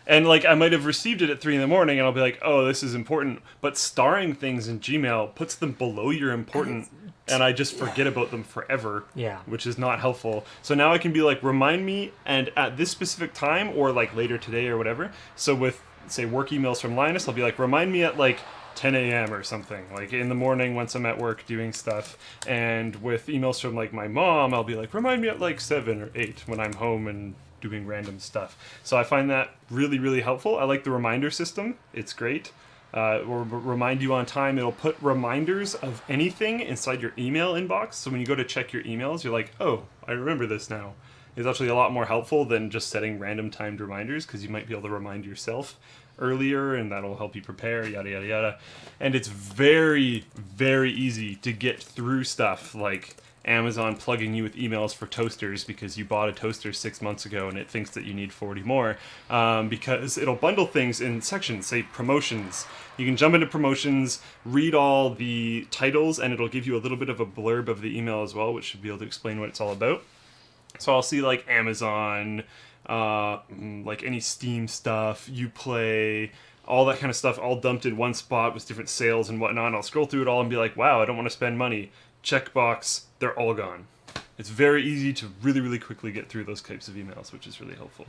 [SPEAKER 1] And like I might have received it at 3 in the morning and I'll be like, oh, this is important. But starring things in Gmail puts them below your important, and I just forget about them forever.
[SPEAKER 2] Yeah.
[SPEAKER 1] Which is not helpful. So now I can be like, remind me, and at this specific time, or like later today or whatever. So with, say, work emails from Linus, I'll be like, remind me at like 10 a.m. or something, like in the morning once I'm at work doing stuff. And with emails from like my mom, I'll be like, remind me at like 7 or 8 when I'm home and doing random stuff. So I find that really, really helpful. I like the reminder system. It's great. Or remind you on time. It'll put reminders of anything inside your email inbox. So when you go to check your emails, you're like, oh, I remember this now. It's actually a lot more helpful than just setting random timed reminders, because you might be able to remind yourself earlier and that'll help you prepare, yada, yada, yada. And it's very, very easy to get through stuff like Amazon plugging you with emails for toasters because you bought a toaster 6 months ago and it thinks that you need 40 more, because it'll bundle things in sections, say promotions. You can jump into promotions, read all the titles, and it'll give you a little bit of a blurb of the email as well, which should be able to explain what it's all about. So I'll see like Amazon, like any Steam stuff, Uplay, all that kind of stuff all dumped in one spot with different sales and whatnot. I'll scroll through it all and be like, wow, I don't want to spend money. Checkbox, they're all gone. It's very easy to really, really quickly get through those types of emails, which is really helpful.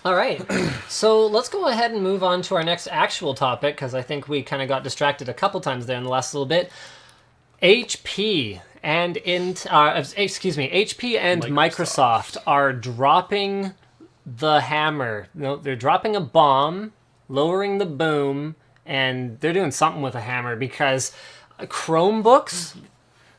[SPEAKER 2] All right. So let's go ahead and move on to our next actual topic, because I think we kind of got distracted a couple times there in the last little bit. HP and HP and Microsoft are dropping the hammer. No, they're dropping a bomb, lowering the boom, and they're doing something with a hammer, because Chromebooks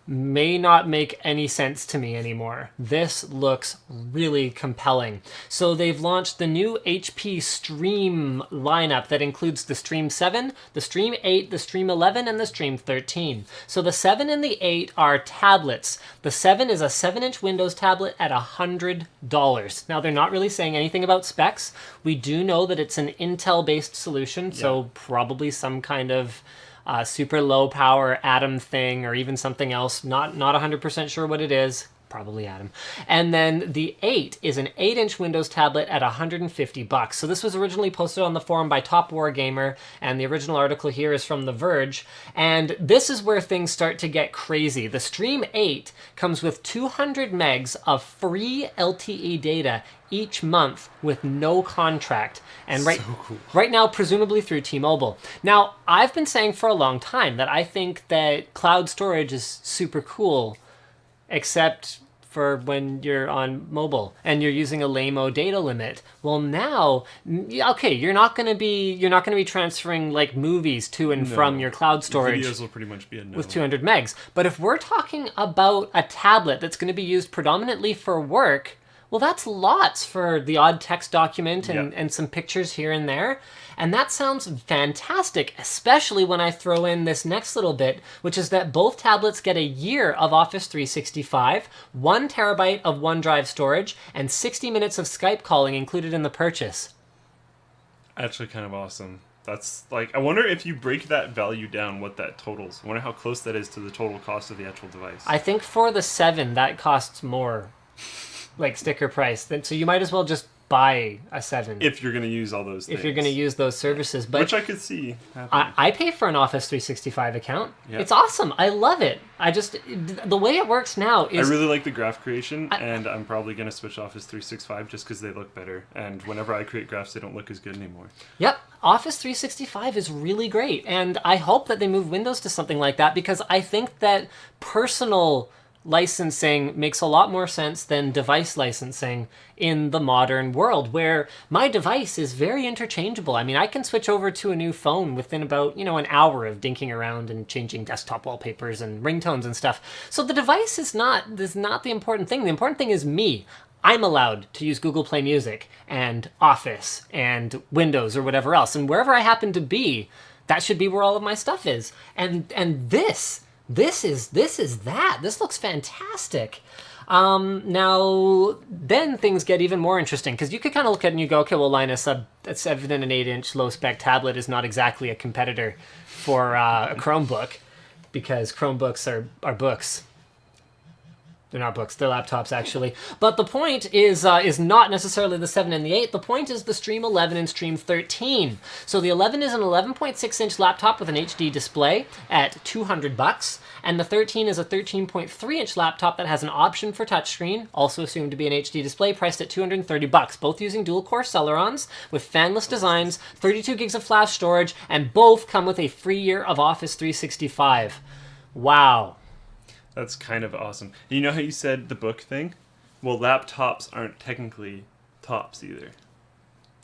[SPEAKER 2] may not make any sense to me anymore. This looks really compelling. So they've launched the new HP Stream lineup that includes the Stream 7, the Stream 8, the Stream 11, and the Stream 13. So the 7 and the 8 are tablets. The 7 is a 7-inch Windows tablet at $100. Now, they're not really saying anything about specs. We do know that it's an Intel-based solution, so probably some kind of super low power Atom thing, or even something else. Not 100% sure what it is. Probably Atom. And then the 8 is an 8-inch Windows tablet at $150. So this was originally posted on the forum by Top War Gamer, and the original article here is from The Verge. And this is where things start to get crazy. The Stream 8 comes with 200 megs of free LTE data each month with no contract. And right now, presumably through T-Mobile. Now, I've been saying for a long time that I think that cloud storage is super cool, except for when you're on mobile and you're using a lame-o data limit. Well, now, okay, you're not going to be transferring like movies to and from your cloud storage.
[SPEAKER 1] Videos will pretty much be a no.
[SPEAKER 2] With 200 megs. But if we're talking about a tablet that's going to be used predominantly for work, well, that's lots for the odd text document and some pictures here and there. And that sounds fantastic, especially when I throw in this next little bit, which is that both tablets get a year of Office 365, 1 terabyte of OneDrive storage, and 60 minutes of Skype calling included in the purchase.
[SPEAKER 1] Actually kind of awesome. That's like, I wonder if you break that value down, what that totals. I wonder how close that is to the total cost of the actual device.
[SPEAKER 2] I think for the 7, that costs more, like sticker price. So you might as well just buy a 7
[SPEAKER 1] if you're going to use all those things.
[SPEAKER 2] If you're going to use those services. But
[SPEAKER 1] which I could see happening.
[SPEAKER 2] I pay for an Office 365 account.
[SPEAKER 1] Yep.
[SPEAKER 2] It's awesome. I love it. The way it works now is...
[SPEAKER 1] I really like the graph creation, and I'm probably going to switch Office 365 just because they look better. And whenever I create graphs, they don't look as good anymore.
[SPEAKER 2] Yep. Office 365 is really great. And I hope that they move Windows to something like that, because I think that personal licensing makes a lot more sense than device licensing in the modern world, where my device is very interchangeable. I mean, I can switch over to a new phone within about, an hour of dinking around and changing desktop wallpapers and ringtones and stuff. So the device is not the important thing. The important thing is me. I'm allowed to use Google Play Music and Office and Windows or whatever else. And wherever I happen to be, that should be where all of my stuff is. And this is that. This looks fantastic. Now, then things get even more interesting, because you could kind of look at it and you go, okay, well, Linus, a 7 and an 8-inch low-spec tablet is not exactly a competitor for a Chromebook, because Chromebooks are books. They're not books, they're laptops, actually. But the point is not necessarily the 7 and the 8. The point is the Stream 11 and Stream 13. So the 11 is an 11.6-inch laptop with an HD display at $200, and the 13 is a 13.3-inch laptop that has an option for touchscreen, also assumed to be an HD display, priced at $230. Both using dual-core Celerons with fanless designs, 32 gigs of flash storage, and both come with a free year of Office 365. Wow.
[SPEAKER 1] That's kind of awesome. You know how you said the book thing? Well, laptops aren't technically tops either.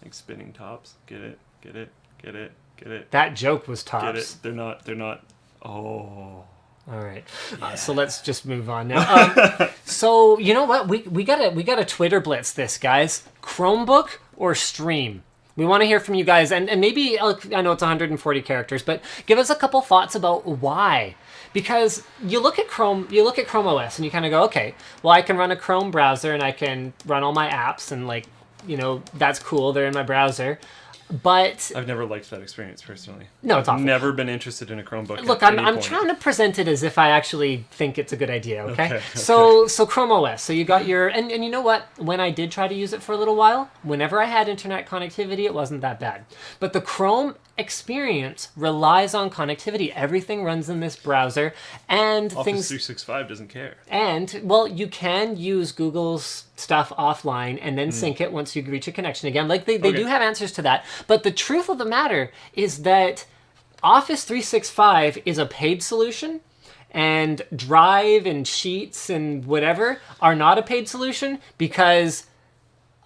[SPEAKER 1] Like spinning tops. Get it? Get it? Get it? Get it?
[SPEAKER 2] That joke was tops.
[SPEAKER 1] Get it? They're not. Oh.
[SPEAKER 2] All right. Yeah. So let's just move on now. So you know what? We gotta Twitter blitz this, guys. Chromebook or Stream? We want to hear from you guys, and maybe, I know it's 140 characters, but give us a couple thoughts about why. Because you look at Chrome OS, and you kind of go, okay, well, I can run a Chrome browser, and I can run all my apps, and that's cool, they're in my browser. But
[SPEAKER 1] I've never liked that experience personally.
[SPEAKER 2] No, it's awful.
[SPEAKER 1] I've never been interested in a Chromebook.
[SPEAKER 2] Look, I'm trying to present it as if I actually think it's a good idea. Okay.
[SPEAKER 1] Okay.
[SPEAKER 2] So Chrome OS. So you got your and you know what? When I did try to use it for a little while, whenever I had internet connectivity, it wasn't that bad. But the Chrome experience relies on connectivity. Everything runs in this browser, and
[SPEAKER 1] Office 365 doesn't care.
[SPEAKER 2] And well, you can use Google's stuff offline and then sync it once you reach a connection again. Like they do have answers to that. But the truth of the matter is that Office 365 is a paid solution, and Drive and Sheets and whatever are not a paid solution, because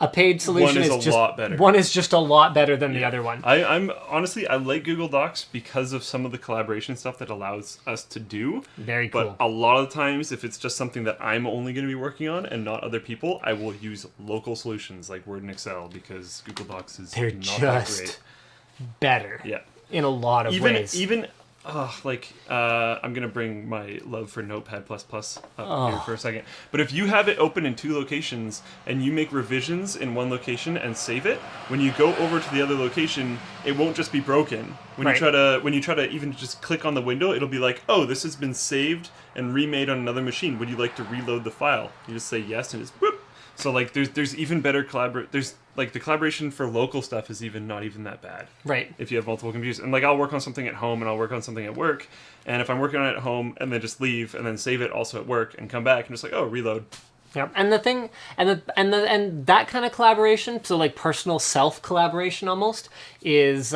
[SPEAKER 2] A paid solution
[SPEAKER 1] One is
[SPEAKER 2] is
[SPEAKER 1] a lot better.
[SPEAKER 2] One is just a lot better than the other one.
[SPEAKER 1] I'm honestly, I like Google Docs because of some of the collaboration stuff that allows us to do.
[SPEAKER 2] Very cool.
[SPEAKER 1] But a lot of the times, if it's just something that I'm only going to be working on and not other people, I will use local solutions like Word and Excel because Google Docs is
[SPEAKER 2] They're
[SPEAKER 1] not
[SPEAKER 2] just
[SPEAKER 1] that great.
[SPEAKER 2] better.
[SPEAKER 1] Yeah.
[SPEAKER 2] In a lot of ways.
[SPEAKER 1] I'm gonna bring my love for Notepad++ up here for a second. But if you have it open in 2 locations and you make revisions in one location and save it, when you go over to the other location, it won't just be broken. When you try to even just click on the window, it'll be like, oh, this has been saved and remade on another machine. Would you like to reload the file? You just say yes, and it's whoop. So like, there's even better There's like the collaboration for local stuff is not even that bad.
[SPEAKER 2] Right.
[SPEAKER 1] If you have multiple computers, and like I'll work on something at home and I'll work on something at work, and if I'm working on it at home and then just leave and then save it also at work and come back and just like, oh, reload.
[SPEAKER 2] Yep. And the thing, and that kind of collaboration, so like personal self collaboration almost is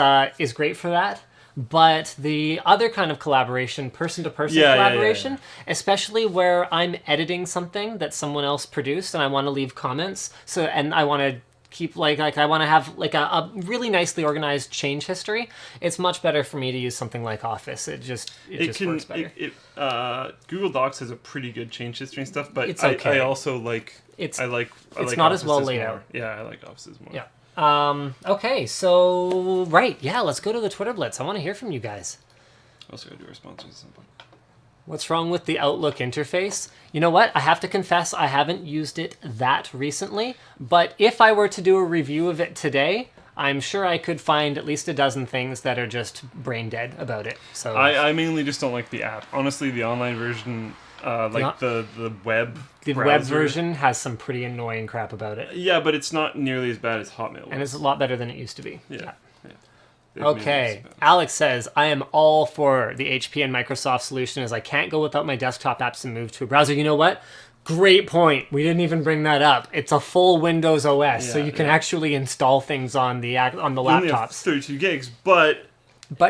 [SPEAKER 2] great for that. But the other kind of collaboration, person-to-person collaboration, especially where I'm editing something that someone else produced and I want to leave comments, and I want to keep I want to have like a really nicely organized change history. It's much better for me to use something like Office. It just works better.
[SPEAKER 1] Google Docs has a pretty good change history and stuff, but
[SPEAKER 2] it's okay.
[SPEAKER 1] I also like
[SPEAKER 2] it's
[SPEAKER 1] not
[SPEAKER 2] Offices
[SPEAKER 1] as
[SPEAKER 2] well laid out.
[SPEAKER 1] Yeah, I like Offices more.
[SPEAKER 2] Yeah. Okay, so, let's go to the Twitter Blitz. I want to hear from you guys.
[SPEAKER 1] Also gotta do our sponsors at some point.
[SPEAKER 2] What's wrong with the Outlook interface? You know what? I have to confess I haven't used it that recently, but if I were to do a review of it today, I'm sure I could find at least a dozen things that are just brain dead about it. So
[SPEAKER 1] I mainly just don't like the app. Honestly, the online version, the web
[SPEAKER 2] the
[SPEAKER 1] browser,
[SPEAKER 2] web version has some pretty annoying crap about it.
[SPEAKER 1] Yeah, but it's not nearly as bad as Hotmail was.
[SPEAKER 2] And it's a lot better than it used to be.
[SPEAKER 1] Yeah.
[SPEAKER 2] Okay, Alex says, I am all for the HP and Microsoft solution as I can't go without my desktop apps and move to a browser. You know what? Great point. We didn't even bring that up. It's a full Windows OS, so you can actually install things on the laptops.
[SPEAKER 1] You only have 32 gigs, but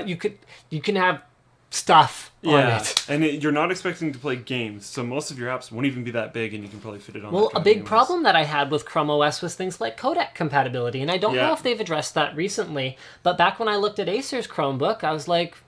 [SPEAKER 2] you can have stuff on it.
[SPEAKER 1] And you're not expecting to play games, so most of your apps won't even be that big, and you can probably fit it on.
[SPEAKER 2] Well, a big problem that I had with Chrome OS was things like codec compatibility, and I don't know if they've addressed that recently, but back when I looked at Acer's Chromebook, I was like,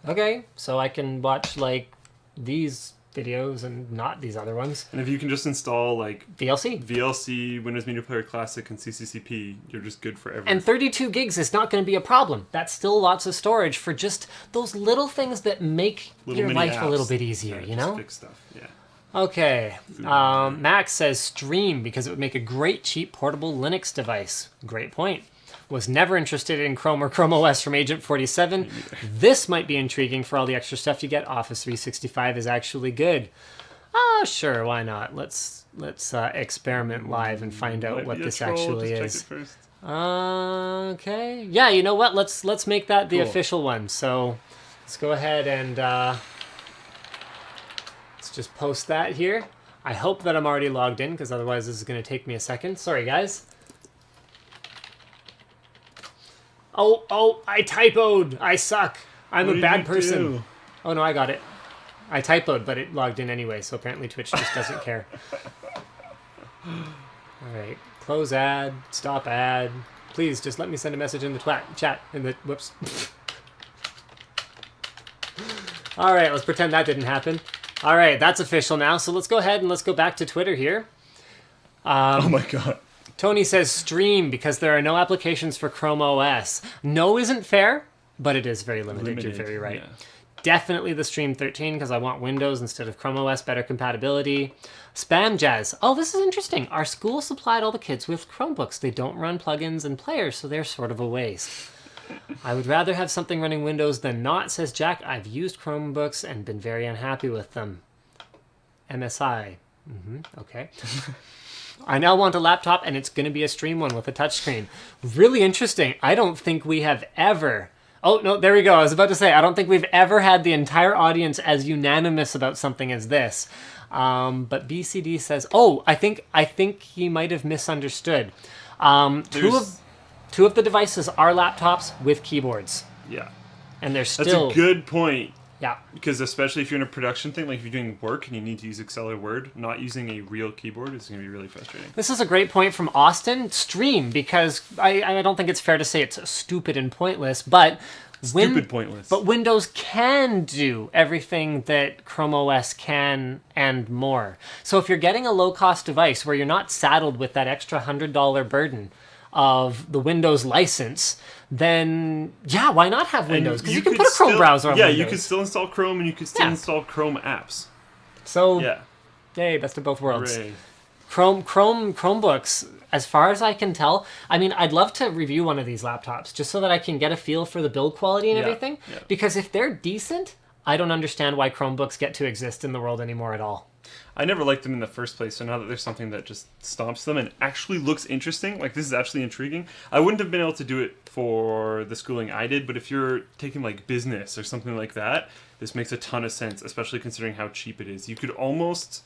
[SPEAKER 2] okay, so I can watch like these videos and not these other ones.
[SPEAKER 1] And if you can just install like
[SPEAKER 2] VLC,
[SPEAKER 1] Windows Media Player Classic, and CCCP, you're just good forever.
[SPEAKER 2] And 32 gigs is not going to be a problem. That's still lots of storage for just those little things that make your life a little bit easier, you know?
[SPEAKER 1] Fix stuff, yeah.
[SPEAKER 2] Okay. Max says stream because it would make a great cheap portable Linux device. Great point. Was never interested in Chrome or Chrome OS from Agent 47. This might be intriguing for all the extra stuff you get. Office 365 is actually good. Sure, why not? Let's experiment live and find out what this actually is. Okay. Yeah, you know what? Let's make that the official one. So let's go ahead and let's just post that here. I hope that I'm already logged in because otherwise this is going to take me a second. Sorry, guys. Oh, I typoed. I suck. I'm a bad person. Oh, no, I got it. I typoed, but it logged in anyway, so apparently Twitch just doesn't care. All right. Close ad. Stop ad. Please, just let me send a message in the chat. Whoops. All right, let's pretend that didn't happen. All right, that's official now, so let's go ahead and let's go back to Twitter here.
[SPEAKER 1] Oh, my God.
[SPEAKER 2] Tony says stream because there are no applications for Chrome OS. No isn't fair, but it is very limited. You're very right. Yeah. Definitely the Stream 13 because I want Windows instead of Chrome OS, better compatibility. Spam Jazz. Oh, this is interesting. Our school supplied all the kids with Chromebooks. They don't run plugins and players, so they're sort of a waste. I would rather have something running Windows than not, says Jack. I've used Chromebooks and been very unhappy with them. MSI. Okay. I now want a laptop, and it's going to be a Stream one with a touchscreen. Really interesting. I don't think we have ever... Oh, no, there we go. I was about to say, I don't think we've ever had the entire audience as unanimous about something as this. But BCD says... Oh, I think he might have misunderstood. Two of the devices are laptops with keyboards.
[SPEAKER 1] Yeah.
[SPEAKER 2] And they're still...
[SPEAKER 1] That's a good point.
[SPEAKER 2] Yeah.
[SPEAKER 1] Because especially if you're in a production thing, like if you're doing work and you need to use Excel or Word, not using a real keyboard is going to be really frustrating.
[SPEAKER 2] This is a great point from Austin. Stream, because I don't think it's fair to say it's stupid and pointless, but...
[SPEAKER 1] Pointless.
[SPEAKER 2] But Windows can do everything that Chrome OS can and more. So if you're getting a low-cost device where you're not saddled with that extra $100 burden of the Windows license, then yeah, why not have Windows? Because you can put a Chrome browser on Windows.
[SPEAKER 1] Yeah, you could still install Chrome and you could still install Chrome apps.
[SPEAKER 2] So
[SPEAKER 1] yeah,
[SPEAKER 2] yay, best of both worlds.
[SPEAKER 1] Hooray.
[SPEAKER 2] Chromebooks, as far as I can tell, I mean, I'd love to review one of these laptops just so that I can get a feel for the build quality and everything. Yeah. Because if they're decent, I don't understand why Chromebooks get to exist in the world anymore at all.
[SPEAKER 1] I never liked them in the first place, so now that there's something that just stomps them and actually looks interesting, like this is actually intriguing. I wouldn't have been able to do it for the schooling I did, but if you're taking like business or something like that, this makes a ton of sense, especially considering how cheap it is. You could almost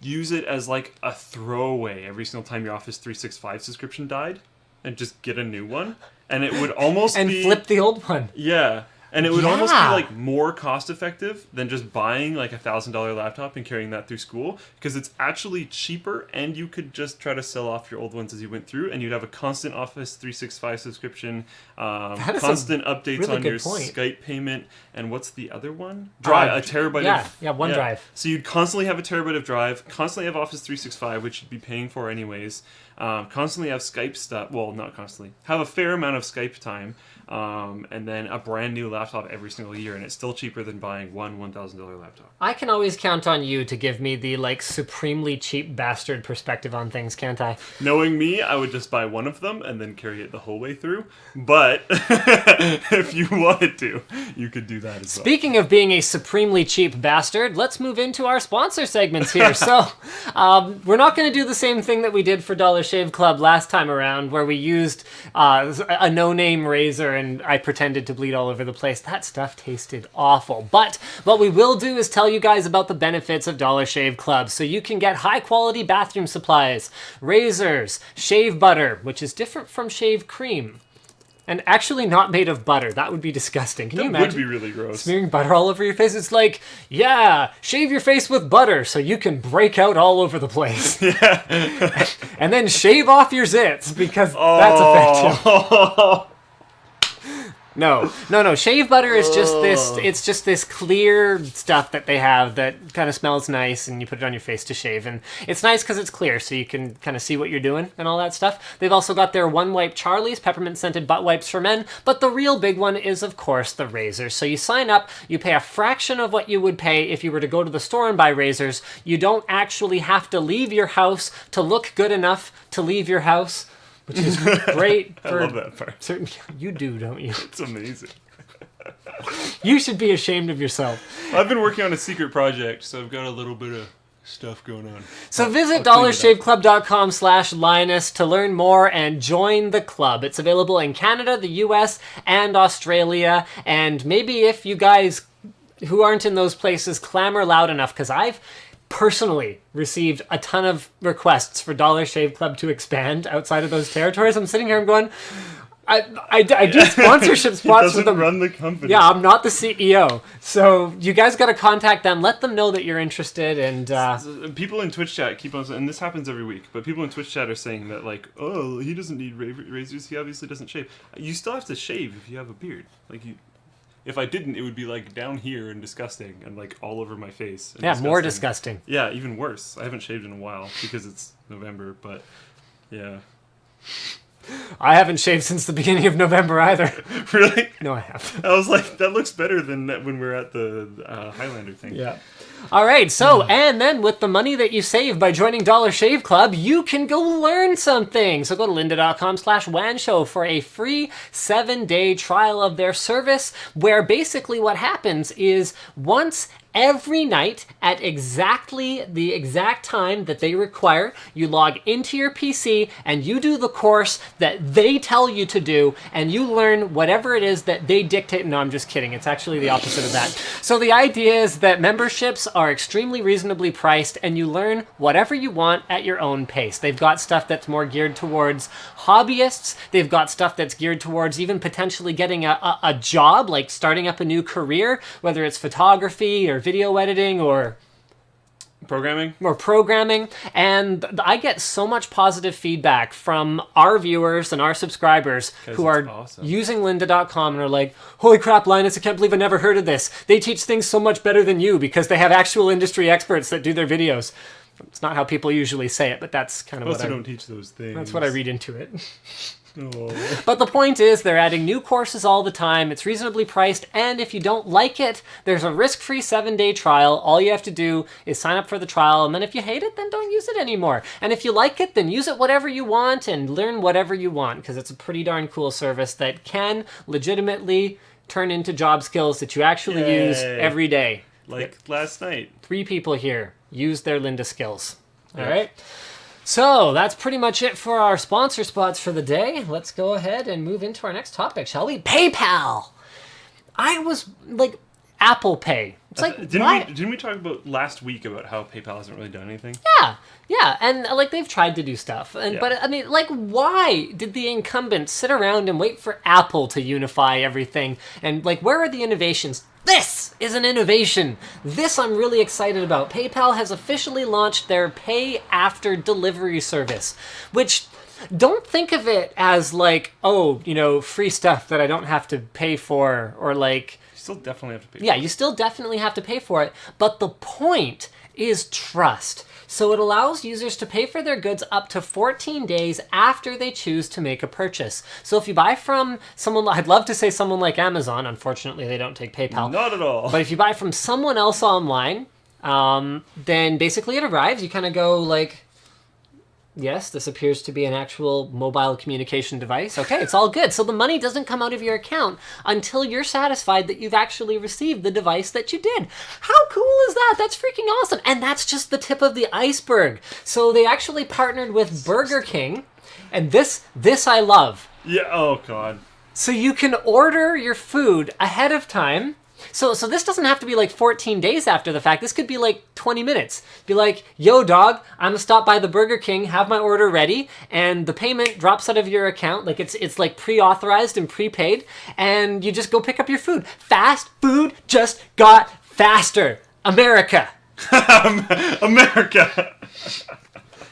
[SPEAKER 1] use it as like a throwaway every single time your Office 365 subscription died and just get a new one. And it would almost
[SPEAKER 2] and flip the old one.
[SPEAKER 1] Yeah. And it would almost be like more cost effective than just buying like $1,000 laptop and carrying that through school, because it's actually cheaper, and you could just try to sell off your old ones as you went through, and you'd have a constant Office 365 subscription, constant updates
[SPEAKER 2] really
[SPEAKER 1] on your Skype payment, and what's the other one? Drive, a terabyte of...
[SPEAKER 2] Yeah, OneDrive.
[SPEAKER 1] So you'd constantly have a terabyte of drive, constantly have Office 365, which you'd be paying for anyways, constantly have Skype stuff, well, not constantly, have a fair amount of Skype time, and then a brand new laptop every single year, and it's still cheaper than buying one $1,000 laptop.
[SPEAKER 2] I can always count on you to give me the like supremely cheap bastard perspective on things, can't I?
[SPEAKER 1] Knowing me, I would just buy one of them and then carry it the whole way through. But if you wanted to, you could do that as well.
[SPEAKER 2] Speaking of being a supremely cheap bastard, let's move into our sponsor segments here. So we're not going to do the same thing that we did for Dollar Shave Club last time around, where we used a no-name razor and I pretended to bleed all over the place. That stuff tasted awful. But what we will do is tell you guys about the benefits of Dollar Shave Club. So you can get high-quality bathroom supplies, razors, shave butter, which is different from shave cream, and actually not made of butter. That would be disgusting. Can you imagine?
[SPEAKER 1] That would be really gross.
[SPEAKER 2] Smearing butter all over your face. It's like, yeah, shave your face with butter so you can break out all over the place. Yeah. And then shave off your zits, because that's effective. No. Shave butter is just this. It's just this clear stuff that they have that kind of smells nice, and you put it on your face to shave. And it's nice because it's clear, so you can kind of see what you're doing and all that stuff. They've also got their One Wipe Charlies, peppermint scented butt wipes for men. But the real big one is, of course, the razors. So you sign up, you pay a fraction of what you would pay if you were to go to the store and buy razors. You don't actually have to leave your house to look good enough to leave your house, which is great.
[SPEAKER 1] I love that part.
[SPEAKER 2] You do, don't you?
[SPEAKER 1] It's amazing.
[SPEAKER 2] You should be ashamed of yourself.
[SPEAKER 1] I've been working on a secret project, so I've got a little bit of stuff going on.
[SPEAKER 2] So visit dollarshaveclub.com/Linus to learn more and join the club. It's available in Canada, the US, and Australia. And maybe if you guys who aren't in those places clamor loud enough, because I've personally received a ton of requests for Dollar Shave Club to expand outside of those territories. I'm sitting here, I'm going, I do sponsorship spots for them.
[SPEAKER 1] He doesn't run the company.
[SPEAKER 2] Yeah, I'm not the CEO. So you guys got to contact them. Let them know that you're interested. And
[SPEAKER 1] people in Twitch chat keep on, and this happens every week, but people in Twitch chat are saying that, like, oh, he doesn't need razors. He obviously doesn't shave. You still have to shave if you have a beard. Like, if I didn't, it would be like down here and disgusting and like all over my face.
[SPEAKER 2] Yeah, disgusting. More disgusting.
[SPEAKER 1] Yeah, even worse. I haven't shaved in a while because it's November, but yeah.
[SPEAKER 2] I haven't shaved since the beginning of November either.
[SPEAKER 1] Really?
[SPEAKER 2] No, I haven't.
[SPEAKER 1] I was like, that looks better than when we were at the Highlander thing.
[SPEAKER 2] Yeah. All right, so, and then with the money that you save by joining Dollar Shave Club, you can go learn something. So go to lynda.com/WAN show for a free 7-day trial of their service, where basically what happens is once every night at exactly the exact time that they require. You log into your PC and you do the course that they tell you to do, and you learn whatever it is that they dictate. No, I'm just kidding. It's actually the opposite of that. So the idea is that memberships are extremely reasonably priced, and you learn whatever you want at your own pace. They've got stuff that's more geared towards hobbyists. They've got stuff that's geared towards even potentially getting a job, like starting up a new career, whether it's photography or video editing or programming. And I get so much positive feedback from our viewers and our subscribers who are using lynda.com and are like, holy crap, Linus, I can't believe I never heard of this. They teach things so much better than you because they have actual industry experts that do their videos. It's not how people usually say it, but that's kind of what I don't teach those things. That's what I read into it. Oh. But the point is, they're adding new courses all the time. It's reasonably priced, and if you don't like it, there's a risk-free 7-day trial. All you have to do is sign up for the trial, and then if you hate it, then don't use it anymore. And if you like it, then use it whatever you want and learn whatever you want, because it's a pretty darn cool service that can legitimately turn into job skills that you actually use every day.
[SPEAKER 1] Like last night.
[SPEAKER 2] 3 people here use their Lynda skills. All right? So that's pretty much it for our sponsor spots for the day. Let's go ahead and move into our next topic, shall we? PayPal! I was like, Apple Pay. It's like,
[SPEAKER 1] didn't we talk about last week about how PayPal hasn't really done anything?
[SPEAKER 2] Yeah, and like they've tried to do stuff, but I mean, like, why did the incumbents sit around and wait for Apple to unify everything? And like, where are the innovations? This is an innovation. This I'm really excited about. PayPal has officially launched their pay after delivery service, which, don't think of it as like, oh, you know, free stuff that I don't have to pay for, or like,
[SPEAKER 1] still definitely have to pay for it.
[SPEAKER 2] Yeah, you still definitely have to pay for it, but the point is trust. So it allows users to pay for their goods up to 14 days after they choose to make a purchase. So if you buy from someone, I'd love to say someone like Amazon, unfortunately they don't take PayPal.
[SPEAKER 1] Not at all.
[SPEAKER 2] But if you buy from someone else online, then basically it arrives, you kind of go like, yes, this appears to be an actual mobile communication device. Okay, it's all good. So the money doesn't come out of your account until you're satisfied that you've actually received the device that you did. How cool is that? That's freaking awesome. And that's just the tip of the iceberg. So they actually partnered with Burger King, and this I love.
[SPEAKER 1] Yeah, oh God.
[SPEAKER 2] So you can order your food ahead of time. So this doesn't have to be like 14 days after the fact. This could be like 20 minutes. Be like, yo, dog, I'm gonna stop by the Burger King, have my order ready, and the payment drops out of your account. Like it's like pre-authorized and prepaid, and you just go pick up your food. Fast food just got faster. America.
[SPEAKER 1] America.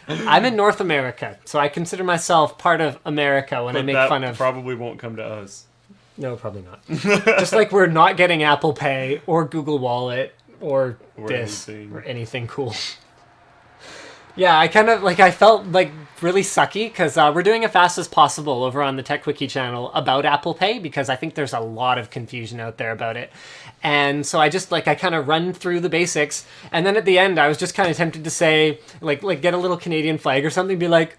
[SPEAKER 2] I'm in North America, so I consider myself part of America when I make fun of...
[SPEAKER 1] probably won't come to us.
[SPEAKER 2] No, probably not. Just like we're not getting Apple Pay or Google Wallet or this or anything cool. Yeah, I kind of, like, I felt, like, really sucky because we're doing a fast as possible over on the Tech Wiki channel about Apple Pay because I think there's a lot of confusion out there about it. And so I just, like, I kind of run through the basics. And then at the end, I was just kind of tempted to say, like get a little Canadian flag or something, be like,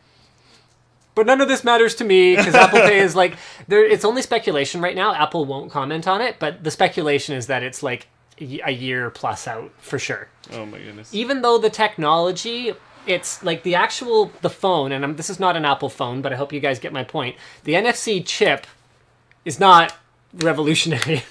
[SPEAKER 2] but none of this matters to me because Apple Pay is like, it's only speculation right now. Apple won't comment on it, but the speculation is that it's like a year plus out for sure.
[SPEAKER 1] Oh my goodness.
[SPEAKER 2] Even though the technology, it's like the phone, and this is not an Apple phone, but I hope you guys get my point. The NFC chip is not revolutionary.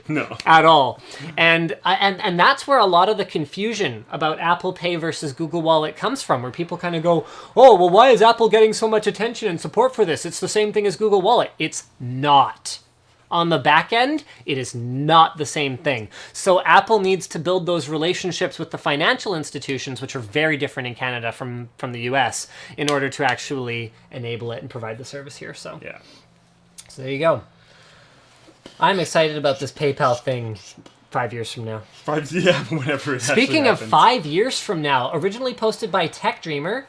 [SPEAKER 2] No, at all. And that's where a lot of the confusion about Apple Pay versus Google Wallet comes from, where people kind of go, oh, well, why is Apple getting so much attention and support for this? It's the same thing as Google Wallet. It's not. On the back end, it is not the same thing. So Apple needs to build those relationships with the financial institutions, which are very different in Canada from the US, in order to actually enable it and provide the service here. So
[SPEAKER 1] yeah.
[SPEAKER 2] So there you go. I'm excited about this PayPal thing 5 years from now.
[SPEAKER 1] Whenever it
[SPEAKER 2] Speaking of 5 years from now, originally posted by Tech Dreamer,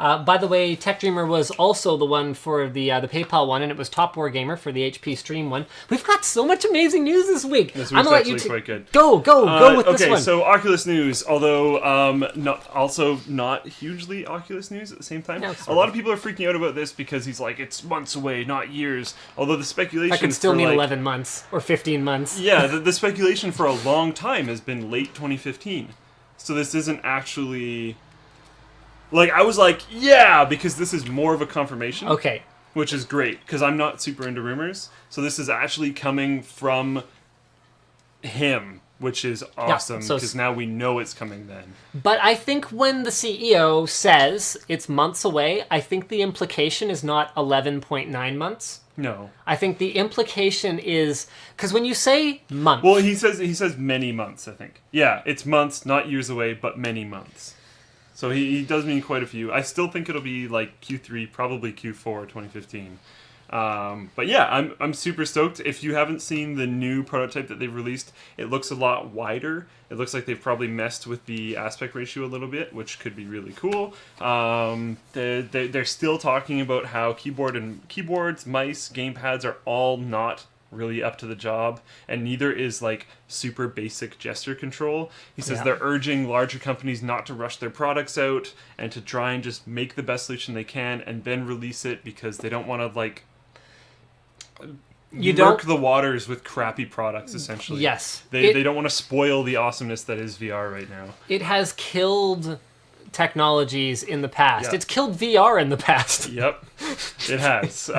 [SPEAKER 2] By the way, Tech Dreamer was also the one for the PayPal one, and it was Top War Gamer for the HP Stream one. We've got so much amazing news this week.
[SPEAKER 1] This week's actually quite good.
[SPEAKER 2] Go with this one.
[SPEAKER 1] Okay, so Oculus news, although not hugely Oculus news at the same time.
[SPEAKER 2] No,
[SPEAKER 1] a lot of people are freaking out about this because he's like, it's months away, not years. Although the speculation...
[SPEAKER 2] That could still mean 11 months or 15 months.
[SPEAKER 1] Yeah, the speculation for a long time has been late 2015. So this isn't actually... Like, I was like, yeah, because this is more of a confirmation.
[SPEAKER 2] Okay.
[SPEAKER 1] Which is great, because I'm not super into rumors. So this is actually coming from him, which is awesome, because now we know it's coming then.
[SPEAKER 2] But I think when the CEO says it's months away, I think the implication is not 11.9 months.
[SPEAKER 1] No.
[SPEAKER 2] I think the implication is... Because when you say months...
[SPEAKER 1] Well, he says many months, I think. Yeah, it's months, not years away, but many months. So he does mean quite a few. I still think it'll be like Q3, probably Q4 2015. But yeah, I'm super stoked. If you haven't seen the new prototype that they've released, it looks a lot wider. It looks like they've probably messed with the aspect ratio a little bit, which could be really cool. They're still talking about how keyboards, mice, gamepads are all not really up to the job, and neither is like super basic gesture control. He says they're urging larger companies not to rush their products out and to try and just make the best solution they can and then release it, because they don't want to like murk the waters with crappy products, essentially.
[SPEAKER 2] Yes.
[SPEAKER 1] They don't want to spoil the awesomeness that is VR right now.
[SPEAKER 2] It has killed technologies in the past. Yep. It's killed VR in the past.
[SPEAKER 1] Yep, it has.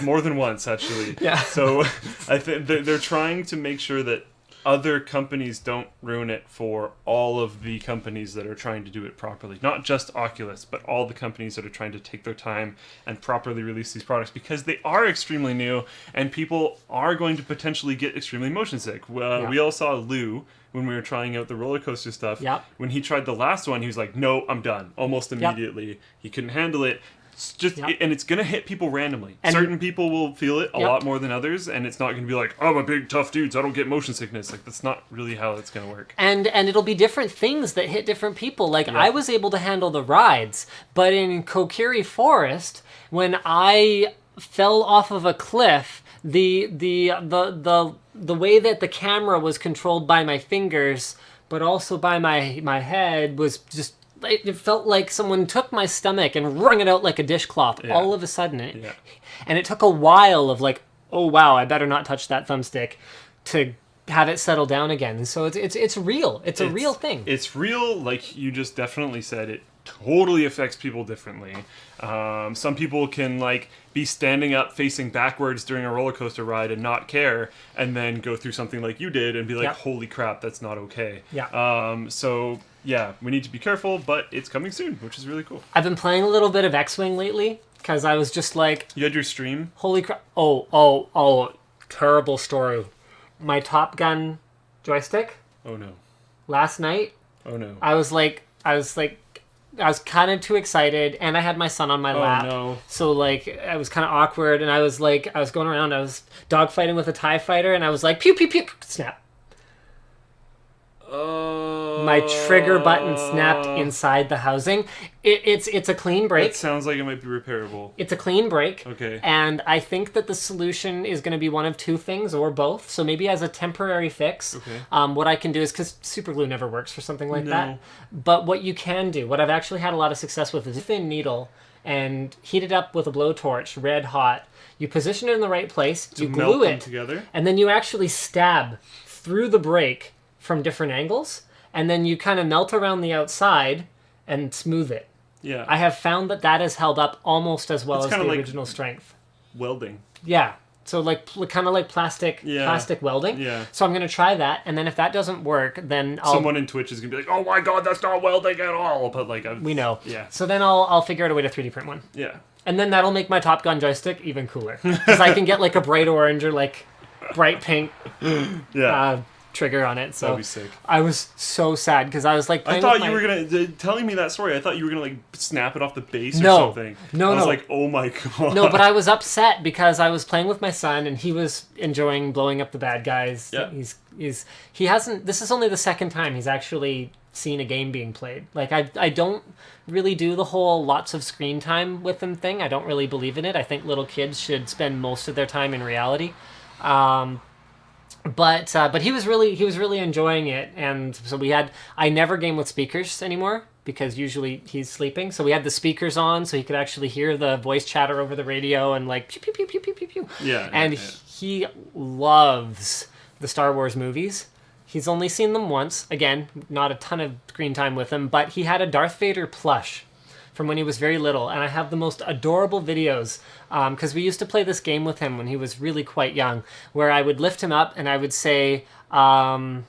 [SPEAKER 1] More than once, actually.
[SPEAKER 2] Yeah.
[SPEAKER 1] So I think they're trying to make sure that other companies don't ruin it for all of the companies that are trying to do it properly. Not just Oculus, but all the companies that are trying to take their time and properly release these products, because they are extremely new and people are going to potentially get extremely motion sick. We all saw Lou when we were trying out the roller coaster stuff.
[SPEAKER 2] Yep.
[SPEAKER 1] When he tried the last one, he was like, no, I'm done. Almost immediately. Yep. He couldn't handle it. It's just, and it's going to hit people randomly. And certain people will feel it a lot more than others, and it's not going to be like, oh, I'm a big, tough dude, so I don't get motion sickness. Like, that's not really how it's going to work.
[SPEAKER 2] And it'll be different things that hit different people. Like, I was able to handle the rides, but in Kokiri Forest, when I fell off of a cliff, the way that the camera was controlled by my fingers, but also by my head, was just... It felt like someone took my stomach and wrung it out like a dishcloth all of a sudden. And it took a while of like, oh wow, I better not touch that thumbstick, to have it settle down again. So it's real. It's a real thing.
[SPEAKER 1] It's real, like you just definitely said. It totally affects people differently. Some people can like be standing up facing backwards during a roller coaster ride and not care, and then go through something like you did and be like, holy crap, that's not okay. So yeah, we need to be careful, but it's coming soon, which is really cool.
[SPEAKER 2] I've been playing a little bit of X-Wing lately, because I was just like...
[SPEAKER 1] You had your stream?
[SPEAKER 2] Holy crap. Oh, terrible story. My Top Gun joystick.
[SPEAKER 1] Oh no.
[SPEAKER 2] Last night.
[SPEAKER 1] Oh no.
[SPEAKER 2] I was kind of too excited, and I had my son on my lap.
[SPEAKER 1] Oh no.
[SPEAKER 2] So like, I was kind of awkward, and I was going around, I was dogfighting with a TIE fighter, and I was like, pew, pew, pew, snap. My trigger button snapped inside the housing. It's a clean break.
[SPEAKER 1] It sounds like it might be repairable.
[SPEAKER 2] It's a clean break.
[SPEAKER 1] Okay.
[SPEAKER 2] And I think that the solution is going to be one of two things, or both. So maybe as a temporary fix, what I can do is, because super glue never works for something like that. But what you can do, what I've actually had a lot of success with, is a thin needle and heat it up with a blowtorch, red hot. You position it in the right place, you glue it
[SPEAKER 1] together,
[SPEAKER 2] and then you actually stab through the break from different angles, and then you kind of melt around the outside and smooth it.
[SPEAKER 1] Yeah.
[SPEAKER 2] I have found that has held up almost as well as the original strength.
[SPEAKER 1] Welding.
[SPEAKER 2] Yeah. So like kind of like plastic welding.
[SPEAKER 1] Yeah.
[SPEAKER 2] So I'm going to try that, and then if that doesn't work, then
[SPEAKER 1] someone in Twitch is going to be like, "Oh my god, that's not welding at all." But like
[SPEAKER 2] we know.
[SPEAKER 1] Yeah.
[SPEAKER 2] So then I'll figure out a way to 3D print one.
[SPEAKER 1] Yeah.
[SPEAKER 2] And then that'll make my Top Gun joystick even cooler, because I can get like a bright orange or like bright pink trigger on it. So
[SPEAKER 1] that'd be sick.
[SPEAKER 2] I was so sad, because I was like,
[SPEAKER 1] I thought you were gonna telling me that story. I thought you were gonna like snap it off the base or something.
[SPEAKER 2] No,
[SPEAKER 1] I was like, oh my god.
[SPEAKER 2] No, but I was upset because I was playing with my son and he was enjoying blowing up the bad guys.
[SPEAKER 1] Yeah.
[SPEAKER 2] He hasn't. This is only the second time he's actually seen a game being played. Like, I don't really do the whole lots of screen time with them thing. I don't really believe in it. I think little kids should spend most of their time in reality. But he was really enjoying it, and so I never game with speakers anymore because usually he's sleeping. So we had the speakers on so he could actually hear the voice chatter over the radio and like pew pew pew pew pew pew pew. And he loves the Star Wars movies. He's only seen them once. Again, not a ton of screen time with him, but he had a Darth Vader plush from when he was very little, and I have the most adorable videos because we used to play this game with him when he was really quite young, where I would lift him up and I would say goodnight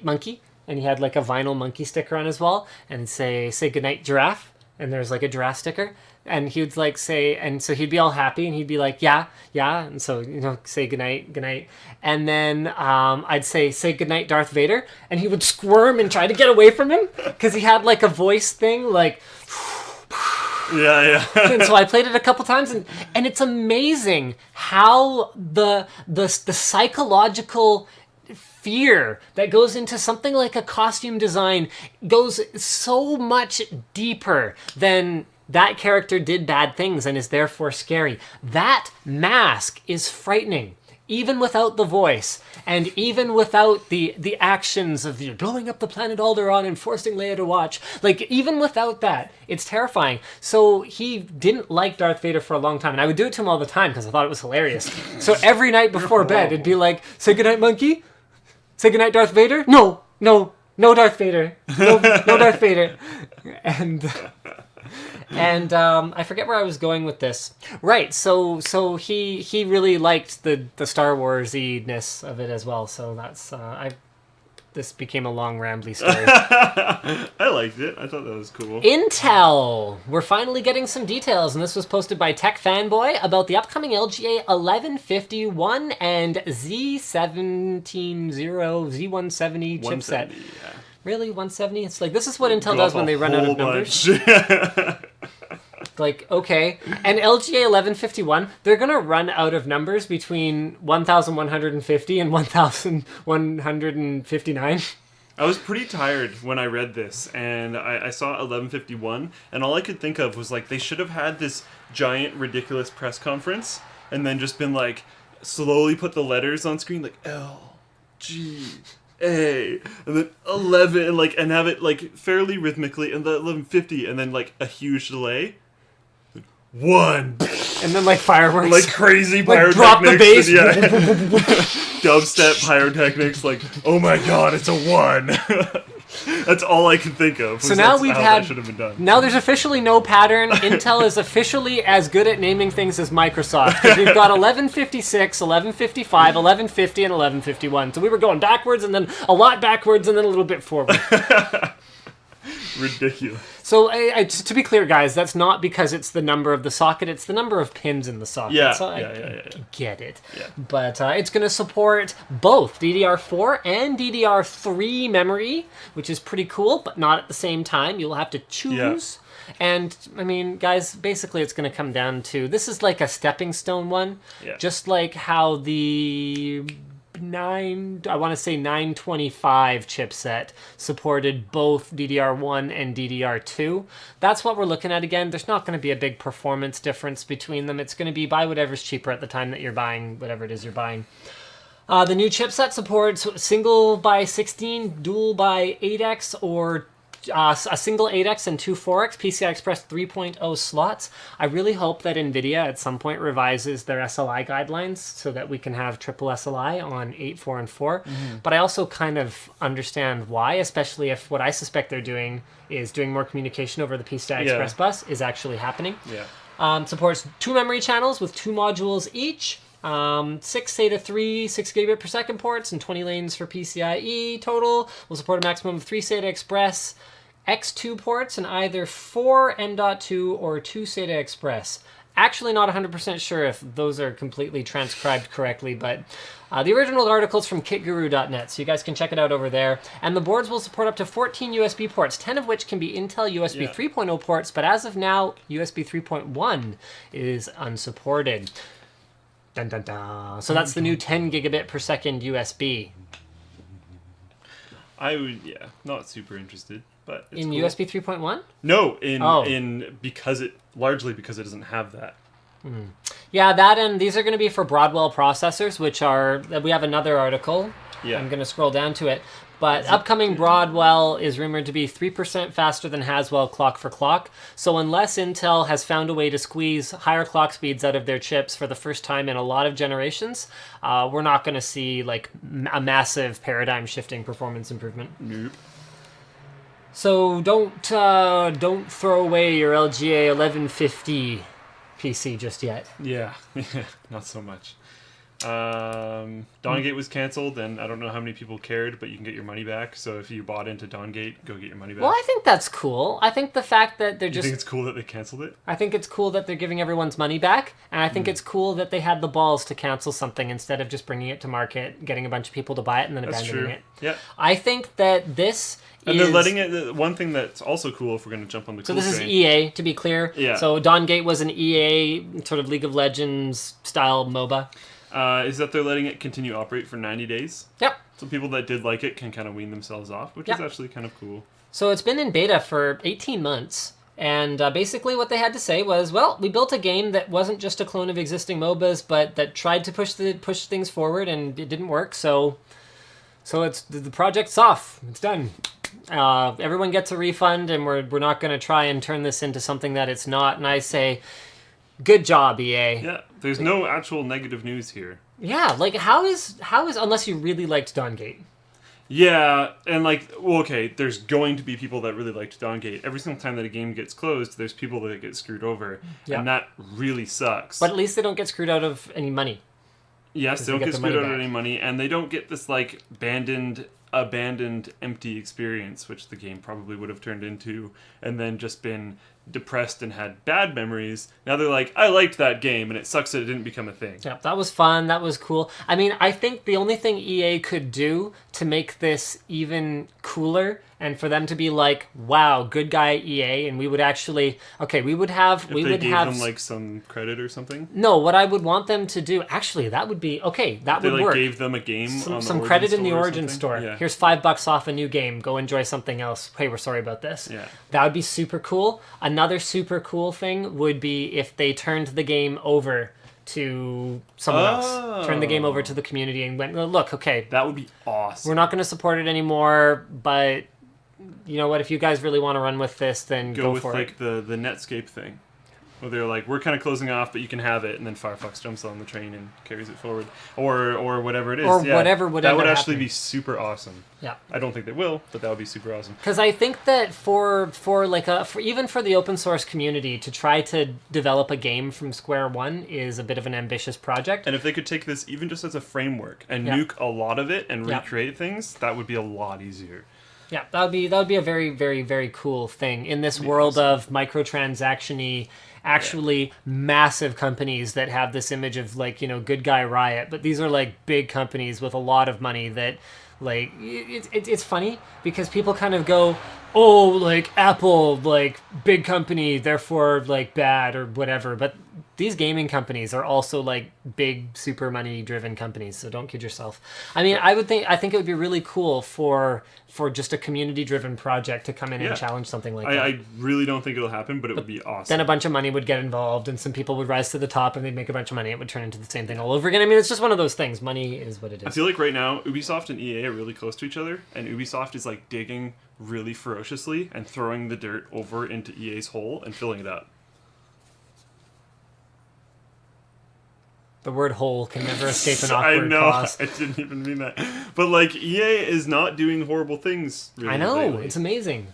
[SPEAKER 2] monkey, and he had like a vinyl monkey sticker on his wall, and say goodnight giraffe, and there's like a giraffe sticker, and he would like say, and so he'd be all happy and he'd be like yeah, and so say goodnight, and then I'd say goodnight Darth Vader, and he would squirm and try to get away from him because he had like a voice thing like
[SPEAKER 1] yeah.
[SPEAKER 2] And so I played it a couple times, and it's amazing how the psychological fear that goes into something like a costume design goes so much deeper than that character did bad things and is therefore scary. That mask is frightening, even without the voice, and even without the actions of blowing up the planet Alderaan and forcing Leia to watch. Like, even without that, it's terrifying. So he didn't like Darth Vader for a long time, and I would do it to him all the time because I thought it was hilarious. So every night before bed, it'd be like, say goodnight, monkey? Say goodnight, Darth Vader? No, Darth Vader. No Darth Vader. And I forget where I was going with this. Right, so he really liked the Star Wars-y-ness of it as well. So that's this became a long rambly story.
[SPEAKER 1] I liked it. I thought that was cool.
[SPEAKER 2] Intel. We're finally getting some details, and this was posted by Tech Fanboy about the upcoming LGA 1151 and Z170 chipset. Yeah. Really, 170? It's like, this is what Intel does when they run out of numbers. Like, okay. And LGA 1151, they're going to run out of numbers between 1,150 and 1,159.
[SPEAKER 1] I was pretty tired when I read this, and I saw 1151, and all I could think of was, like, they should have had this giant, ridiculous press conference, and then just been, like, slowly put the letters on screen, like, L, G, A, and then 11, and, like, and have it, like, fairly rhythmically, and the 1150, and then, like, a huge delay. 1.
[SPEAKER 2] And then, like, fireworks.
[SPEAKER 1] Like, crazy pyrotechnics.
[SPEAKER 2] Like, drop the bass.
[SPEAKER 1] Yeah. Dubstep pyrotechnics, like, oh my god, it's a 1. That's all I could think of.
[SPEAKER 2] So now
[SPEAKER 1] that should have been done.
[SPEAKER 2] Now there's officially no pattern. Intel is officially as good at naming things as Microsoft. Because we've got 1156, 1155, 1150, and 1151. So we were going backwards, and then a lot backwards, and then a little bit forward.
[SPEAKER 1] Ridiculous.
[SPEAKER 2] So to be clear, guys, that's not because it's the number of the socket, it's the number of pins in the socket.
[SPEAKER 1] Yeah,
[SPEAKER 2] so
[SPEAKER 1] yeah.
[SPEAKER 2] Get it.
[SPEAKER 1] Yeah.
[SPEAKER 2] But it's going to support both DDR4 and DDR3 memory, which is pretty cool, but not at the same time. You'll have to choose. Yeah. And, I mean, guys, basically it's going to come down to, this is like a stepping stone one. Yeah. Just like how the 925 chipset supported both DDR1 and DDR2. That's what we're looking at again. There's not going to be a big performance difference between them. It's going to be buy whatever's cheaper at the time that you're buying whatever it is you're buying. The new chipset supports single by 16, dual by 8x, or a single 8x and two 4x PCI Express 3.0 slots. I really hope that NVIDIA at some point revises their SLI guidelines so that we can have triple SLI on 8, 4, and 4. Mm-hmm. But I also kind of understand why, especially if what I suspect they're doing is doing more communication over the PCI Express bus is actually happening.
[SPEAKER 1] Yeah.
[SPEAKER 2] Supports 2 memory channels with 2 modules each. 6 SATA 3, 6 gigabit per second ports, and 20 lanes for PCIe total. Will support a maximum of 3 SATA Express X2 ports and either 4 M.2 or 2 SATA Express. Actually not 100% sure if those are completely transcribed correctly, but the original article is from kitguru.net, so you guys can check it out over there. And the boards will support up to 14 USB ports, 10 of which can be Intel USB 3.0 ports, but as of now, USB 3.1 is unsupported. Dun, dun, dun. So that's the new 10 gigabit per second USB.
[SPEAKER 1] I would, not super interested, but it's
[SPEAKER 2] In
[SPEAKER 1] cool.
[SPEAKER 2] USB 3.1?
[SPEAKER 1] No, in largely because it doesn't have that.
[SPEAKER 2] Yeah, that and these are going to be for Broadwell processors, which are, we have another article.
[SPEAKER 1] Yeah.
[SPEAKER 2] I'm going to scroll down to it. But upcoming Broadwell is rumored to be 3% faster than Haswell clock for clock. So unless Intel has found a way to squeeze higher clock speeds out of their chips for the first time in a lot of generations, we're not going to see like a massive paradigm shifting performance improvement.
[SPEAKER 1] Nope.
[SPEAKER 2] So don't throw away your LGA 1150 PC just yet.
[SPEAKER 1] Yeah, not so much. Dawngate was canceled, and I don't know how many people cared, but you can get your money back. So if you bought into Dawngate, go get your money back.
[SPEAKER 2] Well, I think that's cool. I think the fact that they're
[SPEAKER 1] You think it's cool that they canceled it?
[SPEAKER 2] I think it's cool that they're giving everyone's money back, and I think it's cool that they had the balls to cancel something instead of just bringing it to market, getting a bunch of people to buy it, and then abandoning it.
[SPEAKER 1] Yeah.
[SPEAKER 2] I think that this
[SPEAKER 1] and they're letting it. One thing that's also cool, if we're going to jump on the
[SPEAKER 2] So
[SPEAKER 1] cool
[SPEAKER 2] this
[SPEAKER 1] train,
[SPEAKER 2] is EA, to be clear.
[SPEAKER 1] Yeah.
[SPEAKER 2] So Dawngate was an EA sort of League of Legends style MOBA.
[SPEAKER 1] Is that they're letting it continue to operate for 90 days.
[SPEAKER 2] Yep.
[SPEAKER 1] So people that did like it can kind of wean themselves off, which is actually kind of cool.
[SPEAKER 2] So it's been in beta for 18 months. And basically what they had to say was, well, we built a game that wasn't just a clone of existing MOBAs, but that tried to push things forward, and it didn't work. So it's the project's off. It's done. Everyone gets a refund, and we're not going to try and turn this into something that it's not. And I say, good job, EA.
[SPEAKER 1] Yeah, there's no actual negative news here.
[SPEAKER 2] Yeah, like how is unless you really liked Dawngate.
[SPEAKER 1] Yeah, and there's going to be people that really liked Dawngate. Every single time that a game gets closed, there's people that get screwed over, and that really sucks.
[SPEAKER 2] But at least they don't get screwed out of any money.
[SPEAKER 1] Yes, they don't get screwed out of any money, and they don't get this abandoned empty experience, which the game probably would have turned into, and then just been depressed and had bad memories. Now they're like, I liked that game, and it sucks that it didn't become a thing.
[SPEAKER 2] Yeah, that was fun. That was cool. I mean, I think the only thing EA could do to make this even cooler and for them to be like, wow, good guy EA, and we would actually, we would have...
[SPEAKER 1] If they gave them like some credit or something?
[SPEAKER 2] No, what I would want them to do, actually, that would be, that would work.
[SPEAKER 1] They gave them a game
[SPEAKER 2] some credit in the Origin store.
[SPEAKER 1] Yeah.
[SPEAKER 2] Here's $5 off a new game. Go enjoy something else. Hey, we're sorry about this.
[SPEAKER 1] Yeah.
[SPEAKER 2] That would be super cool. Another super cool thing would be if they turned the game over to someone else. Turned the game over to the community and went, look, okay.
[SPEAKER 1] That would be awesome.
[SPEAKER 2] We're not going to support it anymore, but you know what? If you guys really want to run with this, then go for it.
[SPEAKER 1] Go with the Netscape thing. Where they're like, we're kind of closing off, but you can have it, and then Firefox jumps on the train and carries it forward, or whatever it is.
[SPEAKER 2] Whatever would
[SPEAKER 1] that would
[SPEAKER 2] actually
[SPEAKER 1] happening. Be super awesome.
[SPEAKER 2] Yeah,
[SPEAKER 1] I don't think they will, but that would be super awesome.
[SPEAKER 2] Because I think that for even for the open source community to try to develop a game from square one is a bit of an ambitious project.
[SPEAKER 1] And if they could take this even just as a framework and nuke a lot of it and recreate things, that would be a lot easier.
[SPEAKER 2] Yeah, that would be a very, very, very cool thing in this world of microtransaction-y, actually massive companies that have this image of good guy Riot, but these are like big companies with a lot of money that it's funny because people kind of go, oh, like Apple, like big company, therefore like bad or whatever, but these gaming companies are also like big super money driven companies, so don't kid yourself. I mean, I think it would be really cool for just a community driven project to come in and challenge something like that.
[SPEAKER 1] I really don't think it'll happen, but it would be awesome.
[SPEAKER 2] Then a bunch of money would get involved and some people would rise to the top and they'd make a bunch of money. It would turn into the same thing all over again. I mean, it's just one of those things. Money is what it is.
[SPEAKER 1] I feel like right now Ubisoft and EA are really close to each other, and Ubisoft is like digging really ferociously and throwing the dirt over into EA's hole and filling it up.
[SPEAKER 2] The word hole can never escape an awkward
[SPEAKER 1] I know,
[SPEAKER 2] pause.
[SPEAKER 1] I didn't even mean that. But like, EA is not doing horrible things really
[SPEAKER 2] I know,
[SPEAKER 1] lately.
[SPEAKER 2] It's amazing.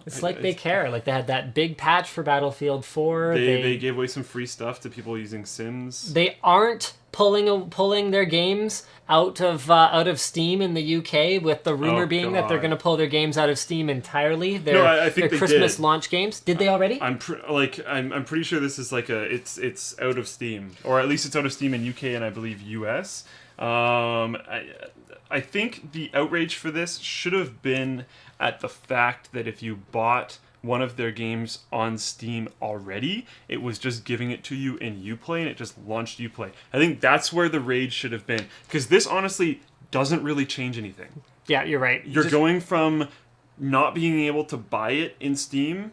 [SPEAKER 2] It's like they care. Like they had that big patch for Battlefield 4.
[SPEAKER 1] They gave away some free stuff to people using Sims.
[SPEAKER 2] They aren't pulling their games out of Steam in the UK, with the rumor being that they're going to pull their games out of Steam entirely.
[SPEAKER 1] I think
[SPEAKER 2] their
[SPEAKER 1] they
[SPEAKER 2] Christmas
[SPEAKER 1] did.
[SPEAKER 2] launch games. Did they already?
[SPEAKER 1] I'm pretty sure this is like it's out of Steam, or at least it's out of Steam in UK and I believe US. I think the outrage for this should have been at the fact that if you bought one of their games on Steam already, it was just giving it to you in Uplay, and it just launched Uplay. I think that's where the rage should have been, because this honestly doesn't really change anything.
[SPEAKER 2] Yeah, you're right.
[SPEAKER 1] You're going from not being able to buy it in Steam.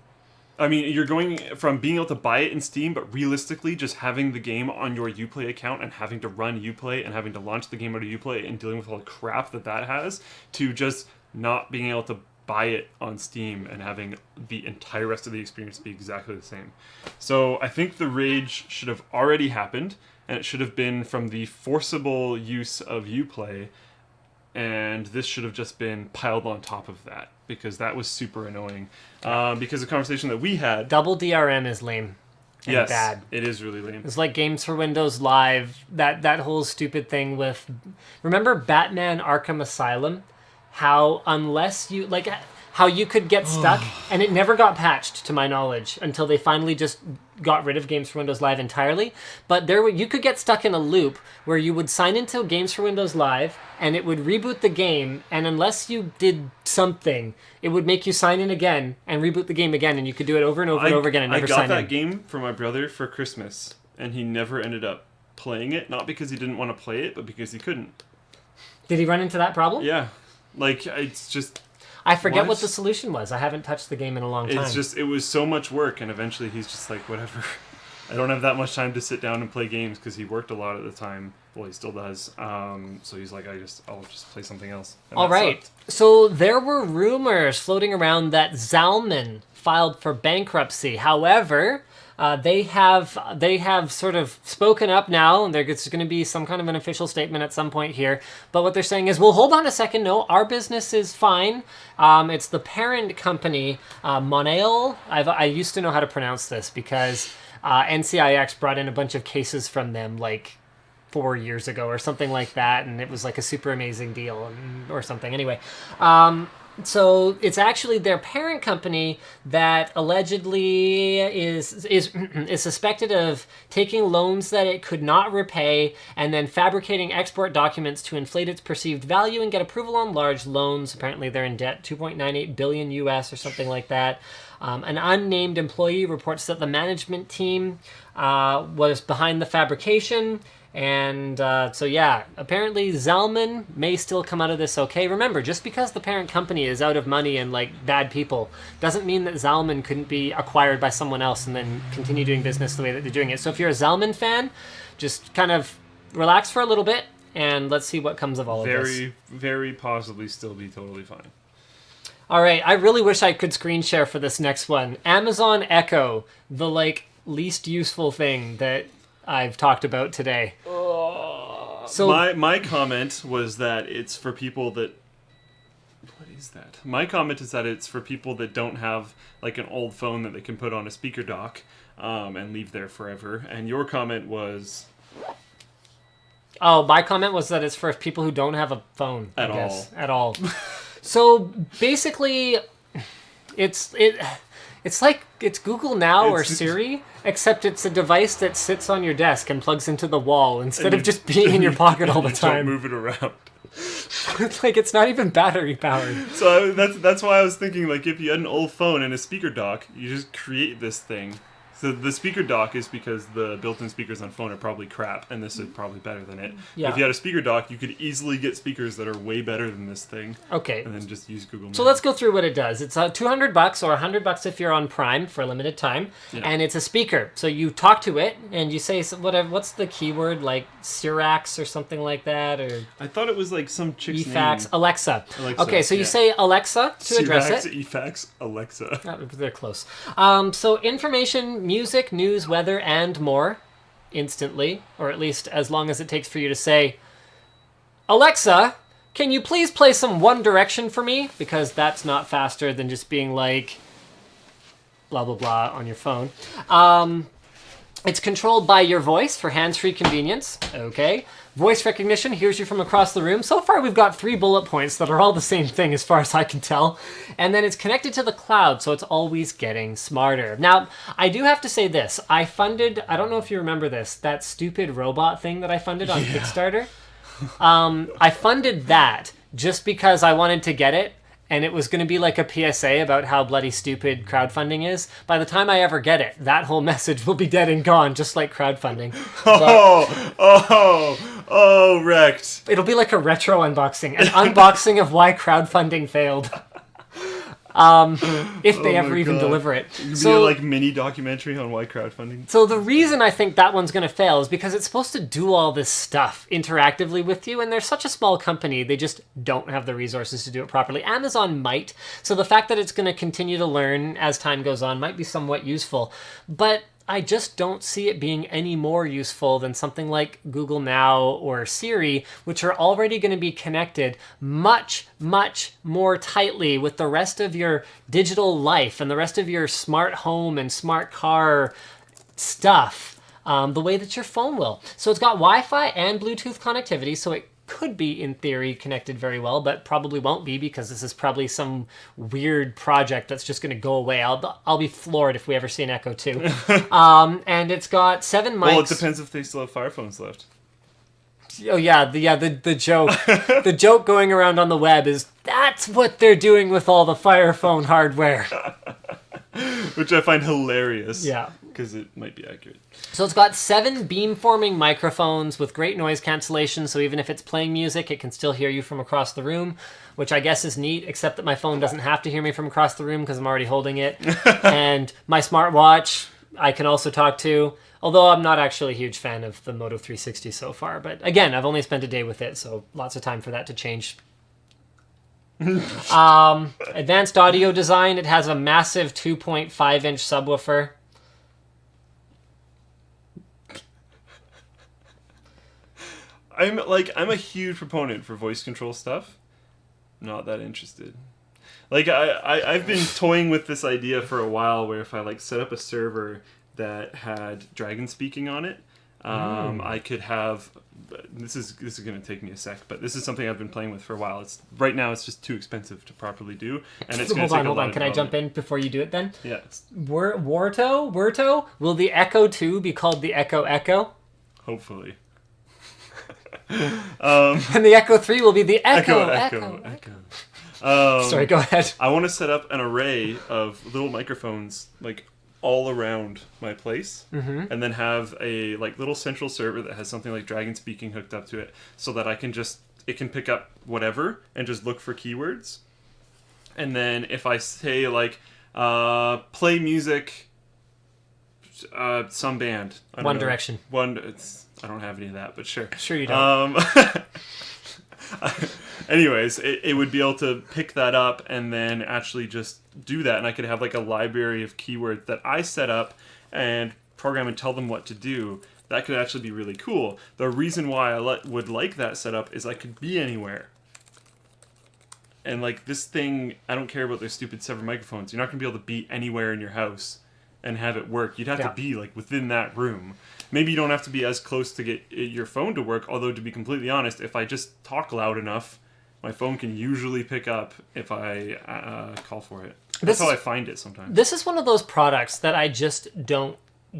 [SPEAKER 1] I mean, you're going from being able to buy it in Steam, but realistically just having the game on your Uplay account and having to run Uplay and having to launch the game out of Uplay and dealing with all the crap that has, to just not being able to buy it on Steam and having the entire rest of the experience be exactly the same. So I think the rage should have already happened, and it should have been from the forcible use of Uplay, and this should have just been piled on top of that, because that was super annoying. Because the conversation that we had...
[SPEAKER 2] Double DRM is lame. And
[SPEAKER 1] yes,
[SPEAKER 2] bad.
[SPEAKER 1] It is really lame.
[SPEAKER 2] It's like Games for Windows Live, that whole stupid thing with... Remember Batman Arkham Asylum? How unless you... like how you could get stuck, and it never got patched, to my knowledge, until they finally just got rid of Games for Windows Live entirely. But you could get stuck in a loop where you would sign into Games for Windows Live, and it would reboot the game, and unless you did something, it would make you sign in again and reboot the game again, and you could do it over and over and over again and never sign in.
[SPEAKER 1] I got that game for my brother for Christmas, and he never ended up playing it, not because he didn't want to play it, but because he couldn't.
[SPEAKER 2] Did he run into that problem?
[SPEAKER 1] Yeah. Like, it's just...
[SPEAKER 2] I forget what the solution was. I haven't touched the game in a long time.
[SPEAKER 1] It's just, it was so much work, and eventually he's just like, whatever. I don't have that much time to sit down and play games, because he worked a lot at the time. Well, he still does. So he's like, I'll just play something else. And
[SPEAKER 2] all right.
[SPEAKER 1] Sucked.
[SPEAKER 2] So there were rumors floating around that Zalman filed for bankruptcy. However... they have sort of spoken up now, and there's going to be some kind of an official statement at some point here. But what they're saying is, well, hold on a second. No, our business is fine. It's the parent company, Monail. I used to know how to pronounce this because NCIX brought in a bunch of cases from them like 4 years ago or something like that, and it was like a super amazing deal or something. Anyway. So it's actually their parent company that allegedly is suspected of taking loans that it could not repay and then fabricating export documents to inflate its perceived value and get approval on large loans. Apparently they're in debt, 2.98 billion US or something like that. An unnamed employee reports that the management team was behind the fabrication. And so yeah, apparently Zalman may still come out of this okay. Remember, just because the parent company is out of money and like bad people doesn't mean that Zalman couldn't be acquired by someone else and then continue doing business the way that they're doing it. So if you're a Zalman fan, just kind of relax for a little bit and let's see what comes of all of this.
[SPEAKER 1] Very, very possibly still be totally fine.
[SPEAKER 2] All right, I really wish I could screen share for this next one. Amazon Echo, the like least useful thing that I've talked about today. So
[SPEAKER 1] my comment was that it's for people that... What is that? My comment is that it's for people that don't have like an old phone that they can put on a speaker dock and leave there forever. And your comment was...
[SPEAKER 2] Oh, my comment was that it's for people who don't have a phone. At all. So basically, it's like it's Google Now or Siri, except it's a device that sits on your desk and plugs into the wall instead of just being in your pocket all the time.
[SPEAKER 1] Don't move it around.
[SPEAKER 2] Like it's not even battery powered.
[SPEAKER 1] So that's why I was thinking, like, if you had an old phone and a speaker dock, you just create this thing. So the speaker dock is because the built-in speakers on phone are probably crap, and this is probably better than it.
[SPEAKER 2] Yeah.
[SPEAKER 1] If you had a speaker dock, you could easily get speakers that are way better than this thing.
[SPEAKER 2] Okay.
[SPEAKER 1] And then just use Google Now.
[SPEAKER 2] So let's go through what it does. It's $200 or $100 if you're on Prime for a limited time, and it's a speaker. So you talk to it, and you say whatever. What's the keyword, like Sirax or something like that, or
[SPEAKER 1] I thought it was like some chick's
[SPEAKER 2] Efax,
[SPEAKER 1] name.
[SPEAKER 2] Alexa.
[SPEAKER 1] Alexa.
[SPEAKER 2] Okay, so you say Alexa to address it.
[SPEAKER 1] Efax, Alexa.
[SPEAKER 2] Oh, they're close. So information, music, news, weather, and more instantly, or at least as long as it takes for you to say, Alexa, can you please play some One Direction for me? Because that's not faster than just being like, blah, blah, blah on your phone. It's controlled by your voice for hands-free convenience. Okay. Voice recognition hears you from across the room. So far, we've got 3 bullet points that are all the same thing as far as I can tell. And then it's connected to the cloud, so it's always getting smarter. Now, I do have to say this. I funded, I don't know if you remember this, that stupid robot thing that I funded on Kickstarter. I funded that just because I wanted to get it. And it was going to be like a PSA about how bloody stupid crowdfunding is. By the time I ever get it, that whole message will be dead and gone, just like crowdfunding.
[SPEAKER 1] Oh, wrecked.
[SPEAKER 2] It'll be like a retro unboxing. An unboxing of why crowdfunding failed. If they ever even deliver it.
[SPEAKER 1] It'd be like mini documentary on why crowdfunding.
[SPEAKER 2] So the reason I think that one's going to fail is because it's supposed to do all this stuff interactively with you, and they're such a small company, they just don't have the resources to do it properly. Amazon might, so the fact that it's going to continue to learn as time goes on might be somewhat useful, but I just don't see it being any more useful than something like Google Now or Siri, which are already going to be connected much, much more tightly with the rest of your digital life and the rest of your smart home and smart car stuff, the way that your phone will. So it's got Wi-Fi and Bluetooth connectivity, so it could be, in theory, connected very well, but probably won't be because this is probably some weird project that's just going to go away. I'll be floored if we ever see an Echo 2. And it's got 7 mics.
[SPEAKER 1] Well, it depends if they still have Fire phones left.
[SPEAKER 2] Oh yeah, the joke, the joke going around on the web is that's what they're doing with all the Fire phone hardware,
[SPEAKER 1] which I find hilarious.
[SPEAKER 2] Yeah.
[SPEAKER 1] Because it might be accurate.
[SPEAKER 2] So it's got 7 beamforming microphones with great noise cancellation, so even if it's playing music, it can still hear you from across the room, which I guess is neat, except that my phone doesn't have to hear me from across the room because I'm already holding it. And my smartwatch, I can also talk to, although I'm not actually a huge fan of the Moto 360 so far. But again, I've only spent a day with it, so lots of time for that to change. Advanced audio design, it has a massive 2.5-inch subwoofer.
[SPEAKER 1] I'm a huge proponent for voice control stuff. Not that interested. Like I've been toying with this idea for a while where if I like set up a server that had dragon speaking on it, I could have this is going to take me a sec, but this is something I've been playing with for a while. It's right now it's just too expensive to properly do, and it's going to take a lot of
[SPEAKER 2] Can I jump in before you do it then?
[SPEAKER 1] Yes.
[SPEAKER 2] Warto? Will the Echo 2 be called the Echo Echo?
[SPEAKER 1] Hopefully.
[SPEAKER 2] And the Echo 3 will be the Echo. Sorry, go ahead.
[SPEAKER 1] I want to set up an array of little microphones like all around my place, and then have a like little central server that has something like Dragon Speaking hooked up to it, so that it can pick up whatever and just look for keywords. And then if I say like play music, some band,
[SPEAKER 2] One Direction.
[SPEAKER 1] I don't have any of that, but sure.
[SPEAKER 2] Sure you don't.
[SPEAKER 1] Anyways, it would be able to pick that up and then actually just do that. And I could have like a library of keywords that I set up and program and tell them what to do. That could actually be really cool. The reason why I would like that setup is I could be anywhere. And like this thing, I don't care about their stupid 7 microphones. You're not going to be able to be anywhere in your house and have it work. You'd have to be like within that room. Maybe you don't have to be as close to get your phone to work, although to be completely honest, if I just talk loud enough, my phone can usually pick up if I call for it. That's how I find it sometimes.
[SPEAKER 2] This is one of those products that I just don't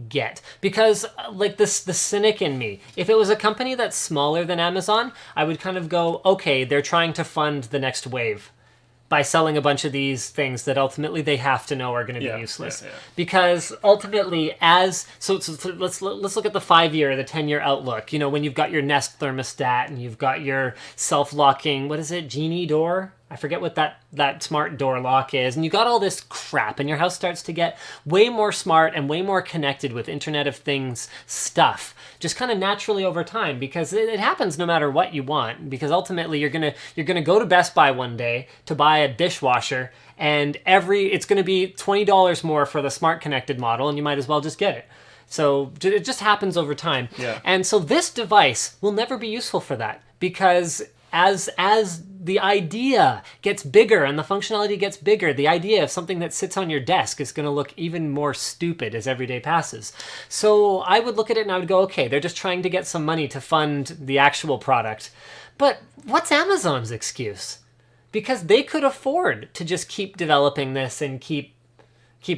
[SPEAKER 2] get. Because, like, the cynic in me, if it was a company that's smaller than Amazon, I would kind of go, okay, they're trying to fund the next wave by selling a bunch of these things that ultimately they have to know are going to be useless. Yeah. Because ultimately, so let's look at the 5-year, the 10-year outlook. You know, when you've got your Nest thermostat and you've got your self-locking, what is it, Genie door? I forget what that smart door lock is. And you got all this crap, and your house starts to get way more smart and way more connected with Internet of Things stuff, just kind of naturally over time, because it happens no matter what you want. Because ultimately, you're gonna go to Best Buy one day to buy a dishwasher, and it's gonna be $20 more for the smart connected model, and you might as well just get it. So it just happens over time.
[SPEAKER 1] Yeah.
[SPEAKER 2] And so this device will never be useful for that, because as the idea gets bigger and the functionality gets bigger, the idea of something that sits on your desk is going to look even more stupid as every day passes. So I would look at it and I would go, okay, they're just trying to get some money to fund the actual product. But what's Amazon's excuse? Because they could afford to just keep developing this and keep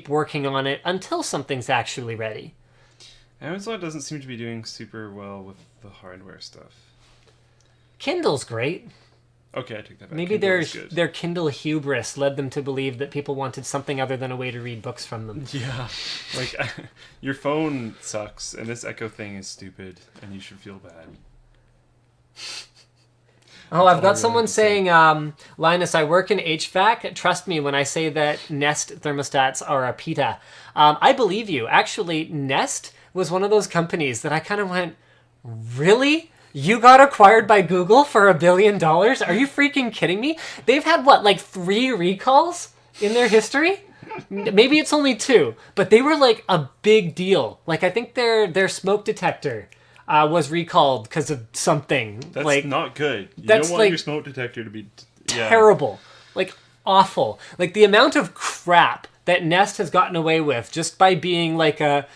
[SPEAKER 2] working on it until something's actually ready.
[SPEAKER 1] Amazon doesn't seem to be doing super well with the hardware stuff.
[SPEAKER 2] Kindle's great.
[SPEAKER 1] Okay, I take that back.
[SPEAKER 2] Maybe their Kindle hubris led them to believe that people wanted something other than a way to read books from them.
[SPEAKER 1] Yeah. Like, your phone sucks, and this Echo thing is stupid, and you should feel bad.
[SPEAKER 2] Oh, I've got someone saying, Linus, I work in HVAC. Trust me when I say that Nest thermostats are a PETA. I believe you. Actually, Nest was one of those companies that I kind of went, really? You got acquired by Google for $1 billion? Are you freaking kidding me? They've had, what, like 3 recalls in their history? Maybe it's only 2, but they were like a big deal. Like, I think their smoke detector was recalled because of something.
[SPEAKER 1] That's
[SPEAKER 2] like,
[SPEAKER 1] not good. You
[SPEAKER 2] that's
[SPEAKER 1] don't want
[SPEAKER 2] like
[SPEAKER 1] your smoke detector to be
[SPEAKER 2] terrible. Like, awful. Like, the amount of crap that Nest has gotten away with just by being like a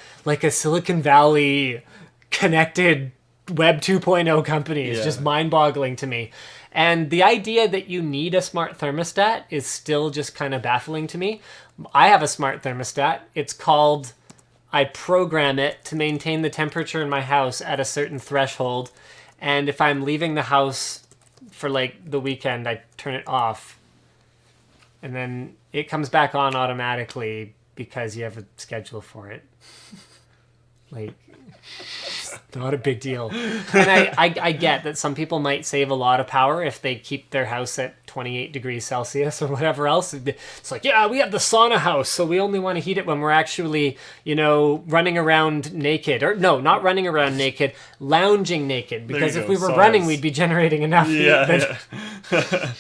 [SPEAKER 2] Silicon Valley connected Web 2.0 company is just mind-boggling to me. And the idea that you need a smart thermostat is still just kind of baffling to me. I have a smart thermostat. It's called... I program it to maintain the temperature in my house at a certain threshold. And if I'm leaving the house for like the weekend, I turn it off. And then it comes back on automatically because you have a schedule for it. Like, it's not a big deal. And I get that some people might save a lot of power if they keep their house at 28 degrees Celsius or whatever else. It's like, yeah, we have the sauna house, so we only want to heat it when we're actually, running around naked. Or no, not running around naked, lounging naked. Because if we were running, we'd be generating enough heat.
[SPEAKER 1] Yeah.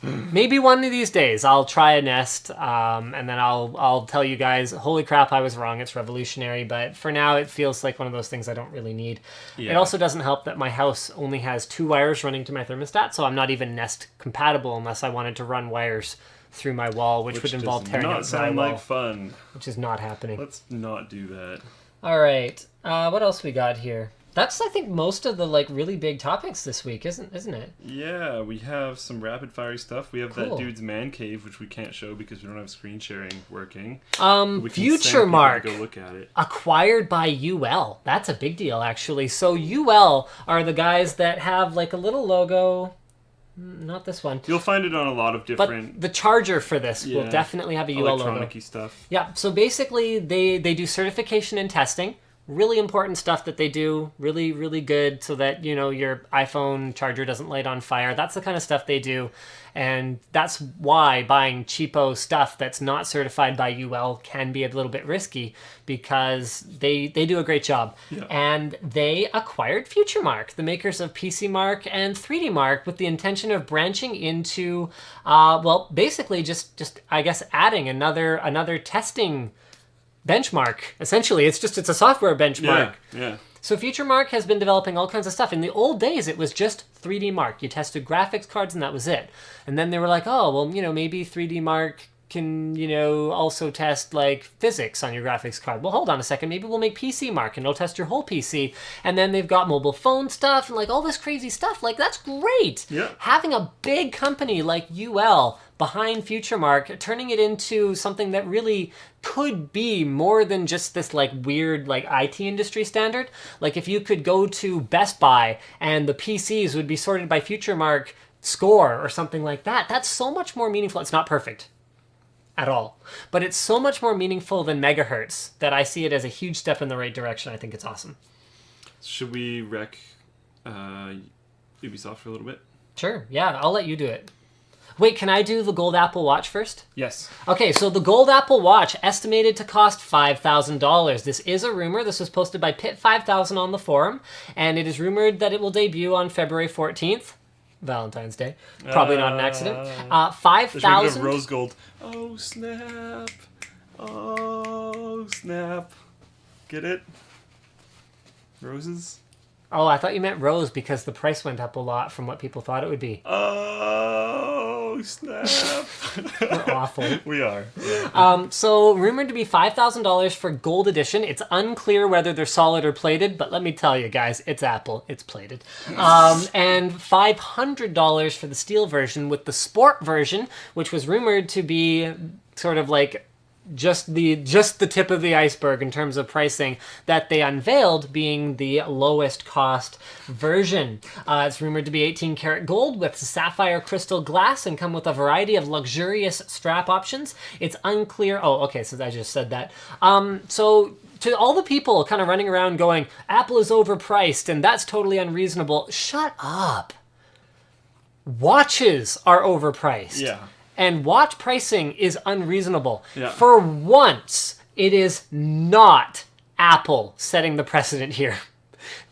[SPEAKER 2] Maybe one of these days I'll try a Nest, and then I'll tell you guys, holy crap, I was wrong, it's revolutionary. But for now, it feels like one of those things I don't really need. Yeah. It also doesn't help that my house only has 2 wires running to my thermostat, so I'm not even Nest compatible unless I wanted to run wires through my wall, which would involve tearing out my wall.
[SPEAKER 1] Does not sound like fun.
[SPEAKER 2] Which is not happening.
[SPEAKER 1] Let's not do that.
[SPEAKER 2] All right, what else we got here? That's, I think, most of the really big topics this week, isn't it?
[SPEAKER 1] Yeah, we have some rapid fire stuff. We have that dude's man cave, which we can't show because we don't have screen sharing working.
[SPEAKER 2] Futuremark
[SPEAKER 1] go look at it.
[SPEAKER 2] Acquired by UL. That's a big deal, actually. So UL are the guys that have a little logo. Not this one.
[SPEAKER 1] You'll find it on a lot of different...
[SPEAKER 2] But the charger for this will definitely have a UL logo.
[SPEAKER 1] Electronic-y stuff.
[SPEAKER 2] Yeah, so basically they do certification and testing. Really important stuff that they do, really, really good, so that, your iPhone charger doesn't light on fire. That's the kind of stuff they do, and that's why buying cheapo stuff that's not certified by UL can be a little bit risky, because they do a great job. Yeah. And they acquired Futuremark, the makers of PCmark and 3DMark, with the intention of branching into, basically just I guess adding another testing benchmark. Essentially, it's a software benchmark.
[SPEAKER 1] Yeah.
[SPEAKER 2] So Futuremark has been developing all kinds of stuff. In the old days, it was just 3D Mark. You tested graphics cards and that was it. And then they were like, oh, well, maybe 3D Mark can, also test physics on your graphics card. Well, hold on a second. Maybe we'll make PC Mark and it'll test your whole PC. And then they've got mobile phone stuff and all this crazy stuff. That's great.
[SPEAKER 1] Yeah.
[SPEAKER 2] Having a big company like UL behind Futuremark, turning it into something that really could be more than just this weird IT industry standard. If you could go to Best Buy and the PCs would be sorted by Futuremark score or something like that, that's so much more meaningful. It's not perfect at all, but it's so much more meaningful than megahertz that I see it as a huge step in the right direction. I think it's awesome.
[SPEAKER 1] Should we wreck Ubisoft for a little bit?
[SPEAKER 2] Sure, yeah, I'll let you do it. Wait, can I do the gold Apple Watch first?
[SPEAKER 1] Yes.
[SPEAKER 2] Okay, so the gold Apple Watch estimated to cost $5,000. This is a rumor. This was posted by Pit5000 on the forum, and it is rumored that it will debut on February 14th. Valentine's Day. Probably not an accident. 5,000...
[SPEAKER 1] rose gold. Oh, snap. Oh, snap. Get it? Roses?
[SPEAKER 2] Oh, I thought you meant rose because the price went up a lot from what people thought it would be.
[SPEAKER 1] Oh, snap.
[SPEAKER 2] We're awful.
[SPEAKER 1] We are. Yeah.
[SPEAKER 2] So, rumored to be $5,000 for gold edition. It's unclear whether they're solid or plated, but let me tell you guys, it's Apple. It's plated. And $500 for the steel version, with the sport version, which was rumored to be sort of just the tip of the iceberg in terms of pricing, that they unveiled being the lowest cost version. It's rumored to be 18 karat gold with sapphire crystal glass and come with a variety of luxurious strap options. It's unclear. Oh, okay, so I just said that. So to all the people kind of running around going, Apple is overpriced and that's totally unreasonable. Shut up. Watches are overpriced.
[SPEAKER 1] Yeah.
[SPEAKER 2] And watch pricing is unreasonable.
[SPEAKER 1] Yeah.
[SPEAKER 2] For once, it is not Apple setting the precedent here.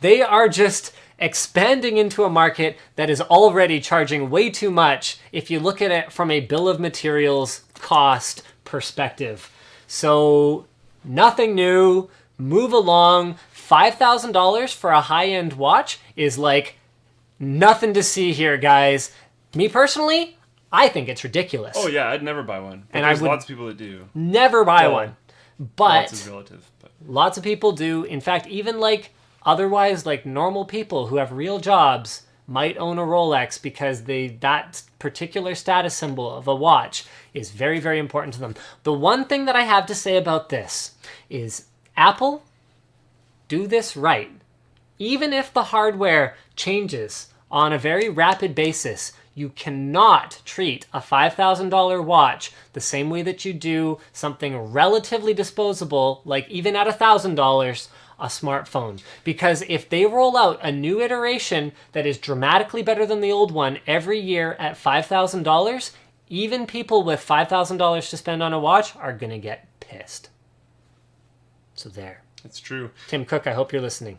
[SPEAKER 2] They are just expanding into a market that is already charging way too much if you look at it from a bill of materials cost perspective. So nothing new, move along. $5,000 for a high-end watch is like nothing to see here, guys. Me personally, I think it's ridiculous.
[SPEAKER 1] Oh yeah, I'd never buy one. But
[SPEAKER 2] And
[SPEAKER 1] there's
[SPEAKER 2] I would
[SPEAKER 1] lots of people that do.
[SPEAKER 2] never buy one. But
[SPEAKER 1] Lots is relative. But.
[SPEAKER 2] lots of people do. In fact, even like otherwise like normal people who have real jobs might own a Rolex because that particular status symbol of a watch is very, very important to them. The one thing that I have to say about this is Apple, do this right. Even if the hardware changes on a very rapid basis, you cannot treat a $5,000 watch the same way that you do something relatively disposable, like even at $1,000, a smartphone. Because if they roll out a new iteration that is dramatically better than the old one every year at $5,000, even people with $5,000 to spend on a watch are going to get pissed. So there.
[SPEAKER 1] It's true.
[SPEAKER 2] Tim Cook, I hope you're listening.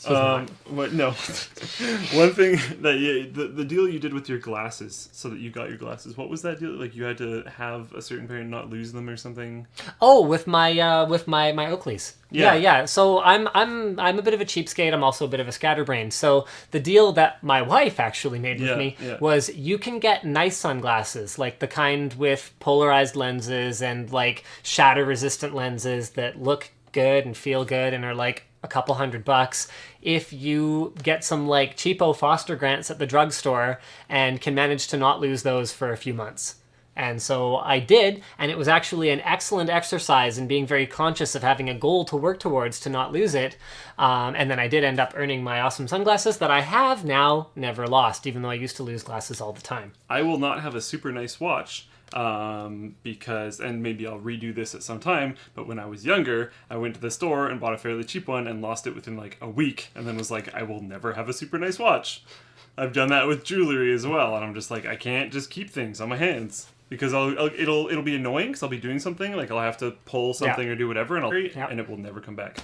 [SPEAKER 1] What? No. One thing that the deal you did with your glasses, so that you got your glasses. What was that deal? Like you had to have a certain pair and not lose them or something.
[SPEAKER 2] Oh, with my Oakleys. Yeah. So I'm a bit of a cheapskate. I'm also a bit of a scatterbrain. So the deal that my wife actually made with me was you can get nice sunglasses, like the kind with polarized lenses and like shatter resistant lenses that look good and feel good and are like a couple $100 if you get some like cheapo Foster grants at the drugstore and can manage to not lose those for a few months. And so I did, and it was actually an excellent exercise in being very conscious of having a goal to work towards to not lose it. And then I did end up earning my awesome sunglasses that I have now never lost, even though I used to lose glasses all the time.
[SPEAKER 1] I will not have a super nice watch because, and maybe I'll redo this at some time, but when I was younger, I went to the store and bought a fairly cheap one and lost it within like a week, and then was like, I will never have a super nice watch. I've done that with jewelry as well, and I'm just like, I can't just keep things on my hands. Because it'll be annoying because I'll be doing something, like I'll have to pull something or do whatever, and and it will never come back.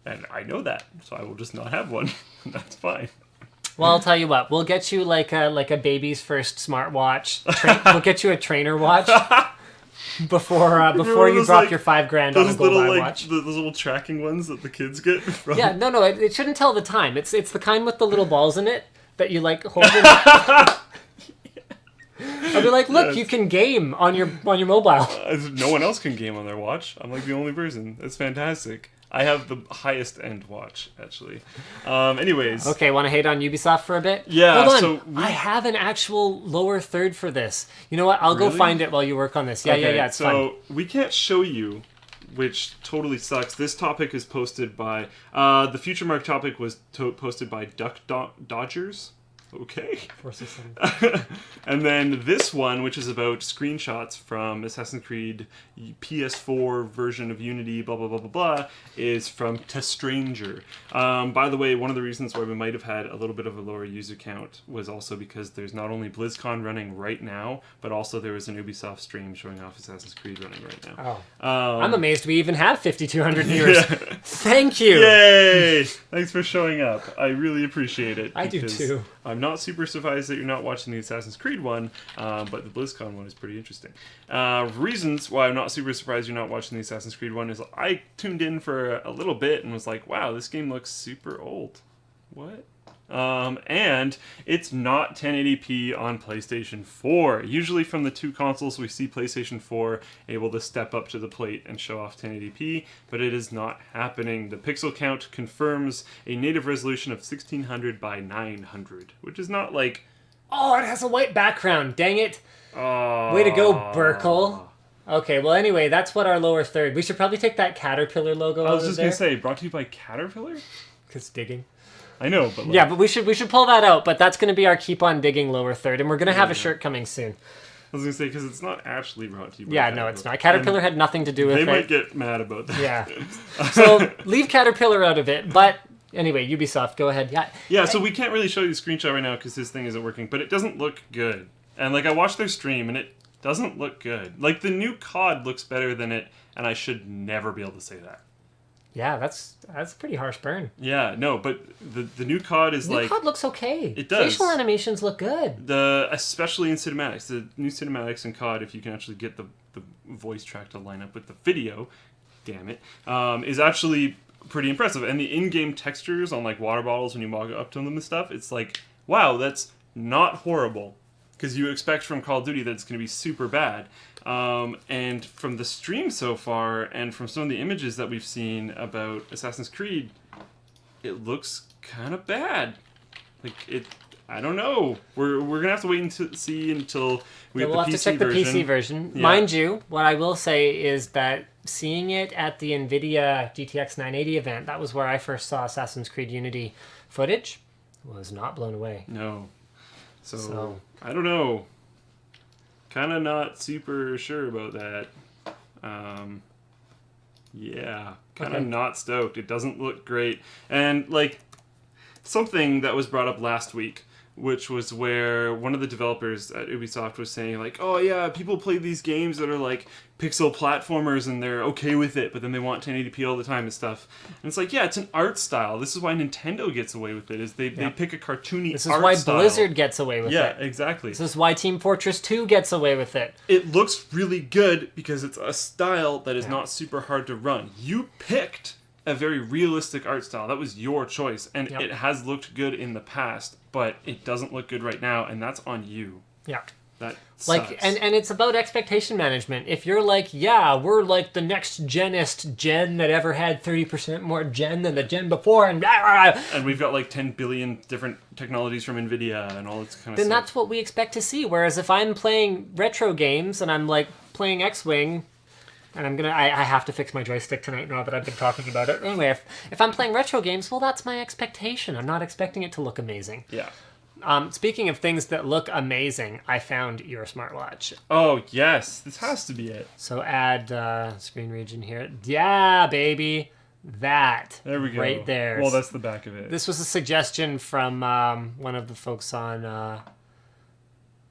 [SPEAKER 1] And I know that, so I will just not have one. That's fine.
[SPEAKER 2] Well, I'll tell you what, we'll get you like a baby's first smartwatch. We'll get you a trainer watch before you drop your $5,000 on a gold eye watch.
[SPEAKER 1] Those little tracking ones that the kids get. From...
[SPEAKER 2] Yeah, no, it shouldn't tell the time. It's the kind with the little balls in it that you like hold in. I'll be like, look, you can game on your mobile.
[SPEAKER 1] No one else can game on their watch. I'm like the only person. It's fantastic. I have the highest end watch, actually. Anyways.
[SPEAKER 2] Okay, want to hate on Ubisoft for a bit?
[SPEAKER 1] Yeah.
[SPEAKER 2] Hold on. I have an actual lower third for this. You know what? I'll go find it while you work on this. Yeah, it's fun.
[SPEAKER 1] So we can't show you, which totally sucks. This topic is posted by... the Futuremark topic was posted by Duck Dodgers. Okay. And then this one, which is about screenshots from Assassin's Creed PS4 version of Unity, blah, blah, blah, blah, blah, is from To Stranger. By the way, one of the reasons why we might have had a little bit of a lower user count was also because there's not only Blizzcon running right now, but also there was an Ubisoft stream showing off Assassin's Creed running right now.
[SPEAKER 2] Oh. I'm amazed we even have 5,200 viewers. Yeah. Thank you.
[SPEAKER 1] Yay! Thanks for showing up. I really appreciate it.
[SPEAKER 2] I do too.
[SPEAKER 1] I'm not super surprised that you're not watching the Assassin's Creed one, but the BlizzCon one is pretty interesting. Reasons why I'm not super surprised you're not watching the Assassin's Creed one is I tuned in for a little bit and was like, wow, this game looks super old. What? And it's not 1080p on PlayStation 4. Usually from the two consoles, we see PlayStation 4 able to step up to the plate and show off 1080p, but it is not happening. The pixel count confirms a native resolution of 1600 by 900, which is not like...
[SPEAKER 2] Oh, it has a white background. Dang it. Way to go, Burkle. Okay, well, anyway, that's what our lower third... We should probably take that Caterpillar logo out of there.
[SPEAKER 1] I was just going to say, brought to you by Caterpillar?
[SPEAKER 2] Because digging.
[SPEAKER 1] I know, but...
[SPEAKER 2] Yeah, but we should pull that out, but that's going to be our keep on digging lower third, and we're going to have a shirt coming soon.
[SPEAKER 1] was going to say, because it's not actually brought to you by
[SPEAKER 2] Yeah,
[SPEAKER 1] Caterpillar.
[SPEAKER 2] no, it's not. Caterpillar had nothing to do with
[SPEAKER 1] They
[SPEAKER 2] it.
[SPEAKER 1] might get mad about that.
[SPEAKER 2] Yeah. So leave Caterpillar out of it. But anyway, Ubisoft, go ahead. Yeah.
[SPEAKER 1] Yeah, so we can't really show you the screenshot right now because this thing isn't working, but it doesn't look good. And, like, I watched their stream, and it doesn't look good. Like, the new COD looks better than it, and I should never be able to say that.
[SPEAKER 2] Yeah, that's a pretty harsh burn.
[SPEAKER 1] Yeah, no, but the new COD is
[SPEAKER 2] New COD looks okay.
[SPEAKER 1] It does.
[SPEAKER 2] Facial animations look good.
[SPEAKER 1] Especially in cinematics. The new cinematics in COD, if you can actually get the voice track to line up with the video, damn it, is actually pretty impressive. And the in-game textures on, like, water bottles when you walk up to them and stuff, it's like, wow, that's not horrible. Because you expect from Call of Duty that it's going to be super bad. And from the stream so far, and from some of the images that we've seen about Assassin's Creed, it looks kind of bad. Like, I don't know. We're going to have to wait and see until we
[SPEAKER 2] we'll
[SPEAKER 1] have the
[SPEAKER 2] have
[SPEAKER 1] PC
[SPEAKER 2] to check
[SPEAKER 1] version.
[SPEAKER 2] the PC version.
[SPEAKER 1] Yeah.
[SPEAKER 2] Mind you, what I will say is that seeing it at the NVIDIA GTX 980 event, that was where I first saw Assassin's Creed Unity footage, was not blown away.
[SPEAKER 1] No. So I don't know. Kind of not super sure about that. Yeah, kind of not stoked. It doesn't look great. And, like, something that was brought up last week, which was where one of the developers at Ubisoft was saying, like, oh yeah, people play these games that are like pixel platformers and they're okay with it, but then they want 1080p all the time and stuff. And it's like, yeah, it's an art style. This is why Nintendo gets away with it, is they pick a cartoony
[SPEAKER 2] This is
[SPEAKER 1] art
[SPEAKER 2] why
[SPEAKER 1] style.
[SPEAKER 2] Blizzard gets away with it.
[SPEAKER 1] Yeah, exactly.
[SPEAKER 2] This is why Team Fortress 2 gets away with it.
[SPEAKER 1] It looks really good because it's a style that is not super hard to run. You picked a very realistic art style. That was your choice, and it has looked good in the past, but it doesn't look good right now, and that's on you.
[SPEAKER 2] Yeah.
[SPEAKER 1] That sucks.
[SPEAKER 2] Like, and it's about expectation management. If you're like, yeah, we're like the next genest gen that ever had 30% more gen than the gen before, and
[SPEAKER 1] we've got like 10 billion different technologies from NVIDIA and all this kind of
[SPEAKER 2] then
[SPEAKER 1] stuff.
[SPEAKER 2] that's what we expect to see. Whereas if I'm playing retro games and I'm like playing X-Wing, and I have to fix my joystick tonight now that I've been talking about it. Anyway, if I'm playing retro games, well, that's my expectation. I'm not expecting it to look amazing.
[SPEAKER 1] Yeah.
[SPEAKER 2] Speaking of things that look amazing, I found your smartwatch.
[SPEAKER 1] Oh, yes. This has to be it.
[SPEAKER 2] So add screen region here. Yeah, baby. That.
[SPEAKER 1] There we go.
[SPEAKER 2] Right there.
[SPEAKER 1] Well, that's the back of it.
[SPEAKER 2] This was a suggestion from one of the folks on...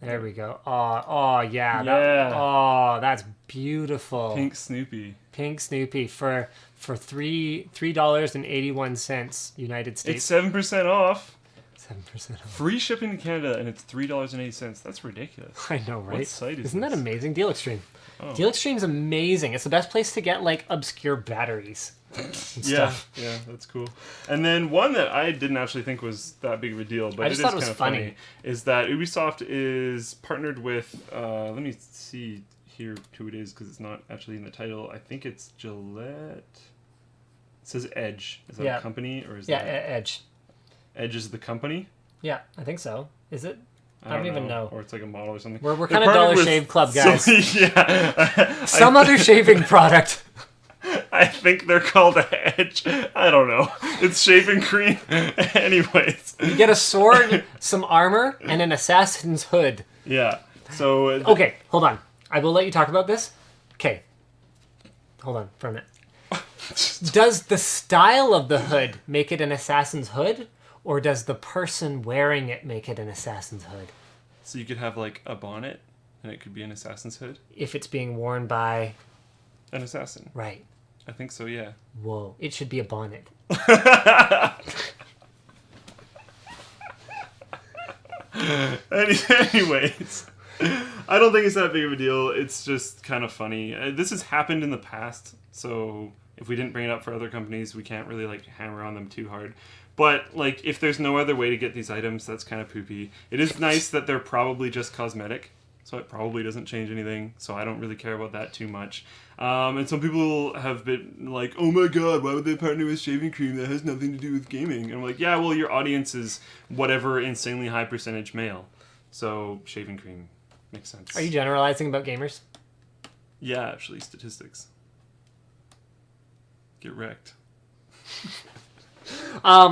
[SPEAKER 2] there we go. Oh, yeah. That's beautiful.
[SPEAKER 1] Pink Snoopy.
[SPEAKER 2] Pink Snoopy for $3.81 United States.
[SPEAKER 1] It's 7% off.
[SPEAKER 2] 7% off.
[SPEAKER 1] Free shipping to Canada, and it's $3.80. That's ridiculous.
[SPEAKER 2] I know, right?
[SPEAKER 1] What site is
[SPEAKER 2] Isn't that
[SPEAKER 1] this?
[SPEAKER 2] amazing? Deal Extreme.
[SPEAKER 1] Oh.
[SPEAKER 2] Deal Extreme's amazing. It's the best place to get, like, obscure batteries and stuff.
[SPEAKER 1] Yeah, that's cool. And then one that I didn't actually think was that big of a deal, but
[SPEAKER 2] I
[SPEAKER 1] it
[SPEAKER 2] just
[SPEAKER 1] is
[SPEAKER 2] thought it was
[SPEAKER 1] kind of
[SPEAKER 2] funny,
[SPEAKER 1] is that Ubisoft is partnered with, let me see here who it is, because it's not actually in the title. I think it's Gillette. It says Edge. Is that a company, or is that...
[SPEAKER 2] Edge.
[SPEAKER 1] Edge is the company?
[SPEAKER 2] Yeah, I think so. Is it? I don't even know.
[SPEAKER 1] Or it's like a model or something.
[SPEAKER 2] We're kind of Dollar Shave Club guys.
[SPEAKER 1] Yeah.
[SPEAKER 2] Some other shaving product.
[SPEAKER 1] I think they're called Edge. I don't know. It's shaving cream. Anyways.
[SPEAKER 2] You get a sword, some armor, and an assassin's hood.
[SPEAKER 1] Yeah. So...
[SPEAKER 2] okay, hold on. I will let you talk about this. Okay. Hold on for a minute. Does the style of the hood make it an assassin's hood? Or does the person wearing it make it an assassin's hood?
[SPEAKER 1] So you could have, like, a bonnet, and it could be an assassin's hood?
[SPEAKER 2] If it's being worn by...
[SPEAKER 1] An assassin.
[SPEAKER 2] Right.
[SPEAKER 1] I think so, yeah.
[SPEAKER 2] Whoa. It should be a bonnet.
[SPEAKER 1] Anyways, I don't think it's that big of a deal. It's just kind of funny. This has happened in the past, so if we didn't bring it up for other companies, we can't really, like, hammer on them too hard. But, like, if there's no other way to get these items, that's kind of poopy. It is nice that they're probably just cosmetic, so it probably doesn't change anything, so I don't really care about that too much. And some people have been like, oh my god, why would they partner with shaving cream that has nothing to do with gaming? And I'm like, yeah, well, your audience is whatever insanely high percentage male, so shaving cream makes sense.
[SPEAKER 2] Are you generalizing about gamers?
[SPEAKER 1] Yeah, actually, statistics. Get wrecked.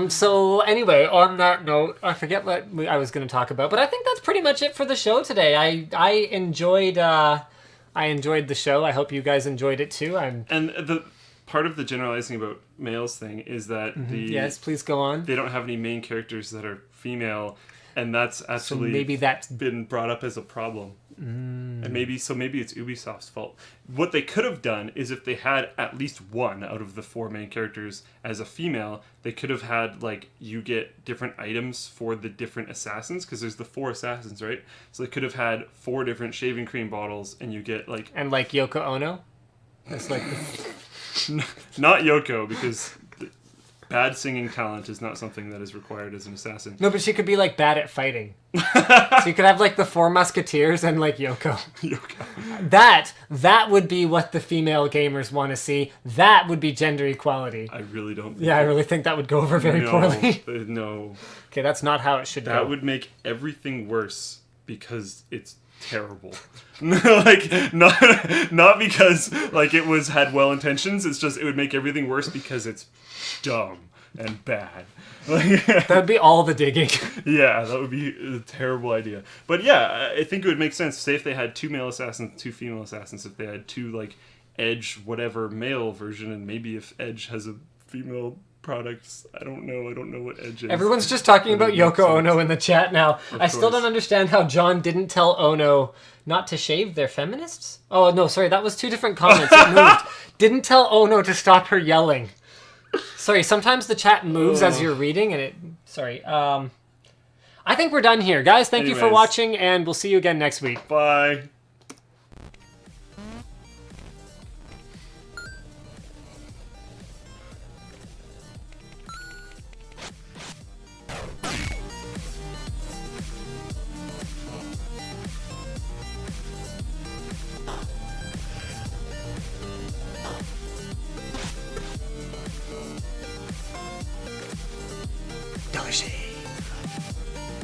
[SPEAKER 2] So anyway, on that note, I forget what I was going to talk about, but I think that's pretty much it for the show today. I enjoyed the show. I hope you guys enjoyed it too.
[SPEAKER 1] And the part of the generalizing about males thing is that
[SPEAKER 2] yes, please go on.
[SPEAKER 1] They don't have any main characters that are female, and that's actually
[SPEAKER 2] maybe that's
[SPEAKER 1] been brought up as a problem. And maybe it's Ubisoft's fault. What they could have done is if they had at least one out of the 4 main characters as a female, they could have had, like, you get different items for the different assassins, because there's the 4 assassins, right? So they could have had 4 different shaving cream bottles, and you get, like...
[SPEAKER 2] And, like, Yoko Ono? It's like...
[SPEAKER 1] Not Yoko, because... Bad singing talent is not something that is required as an assassin.
[SPEAKER 2] No, but she could be, like, bad at fighting. So you could have, like, the 4 Musketeers and, like, Yoko. That would be what the female gamers want to see. That would be gender equality.
[SPEAKER 1] I really don't think
[SPEAKER 2] I really think that would go over very poorly.
[SPEAKER 1] No.
[SPEAKER 2] Okay, that's not how it should go.
[SPEAKER 1] That would make everything worse because it's terrible. Like, not because, like, it had well intentions. It's just, it would make everything worse because it's dumb and bad. That
[SPEAKER 2] would be all the digging.
[SPEAKER 1] Yeah, that would be a terrible idea. But yeah, I think it would make sense. Say if they had 2 male assassins, 2 female assassins, if they had 2, like, Edge whatever male version, and maybe if Edge has a female products. I don't know what Edge is.
[SPEAKER 2] Everyone's just talking about Yoko Ono in the chat now. I still don't understand how John didn't tell Ono not to shave. They're feminists? Oh, no, sorry, that was 2 different comments. It moved. Didn't tell Ono to stop her yelling. Sorry, sometimes the chat moves as you're reading, and it... Sorry. I think we're done here. Guys, thank you for watching, and we'll see you again next week.
[SPEAKER 1] Bye.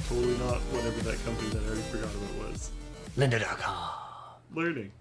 [SPEAKER 1] Totally not whatever that company that I already forgot about was.
[SPEAKER 2] Lynda.com.
[SPEAKER 1] Learning.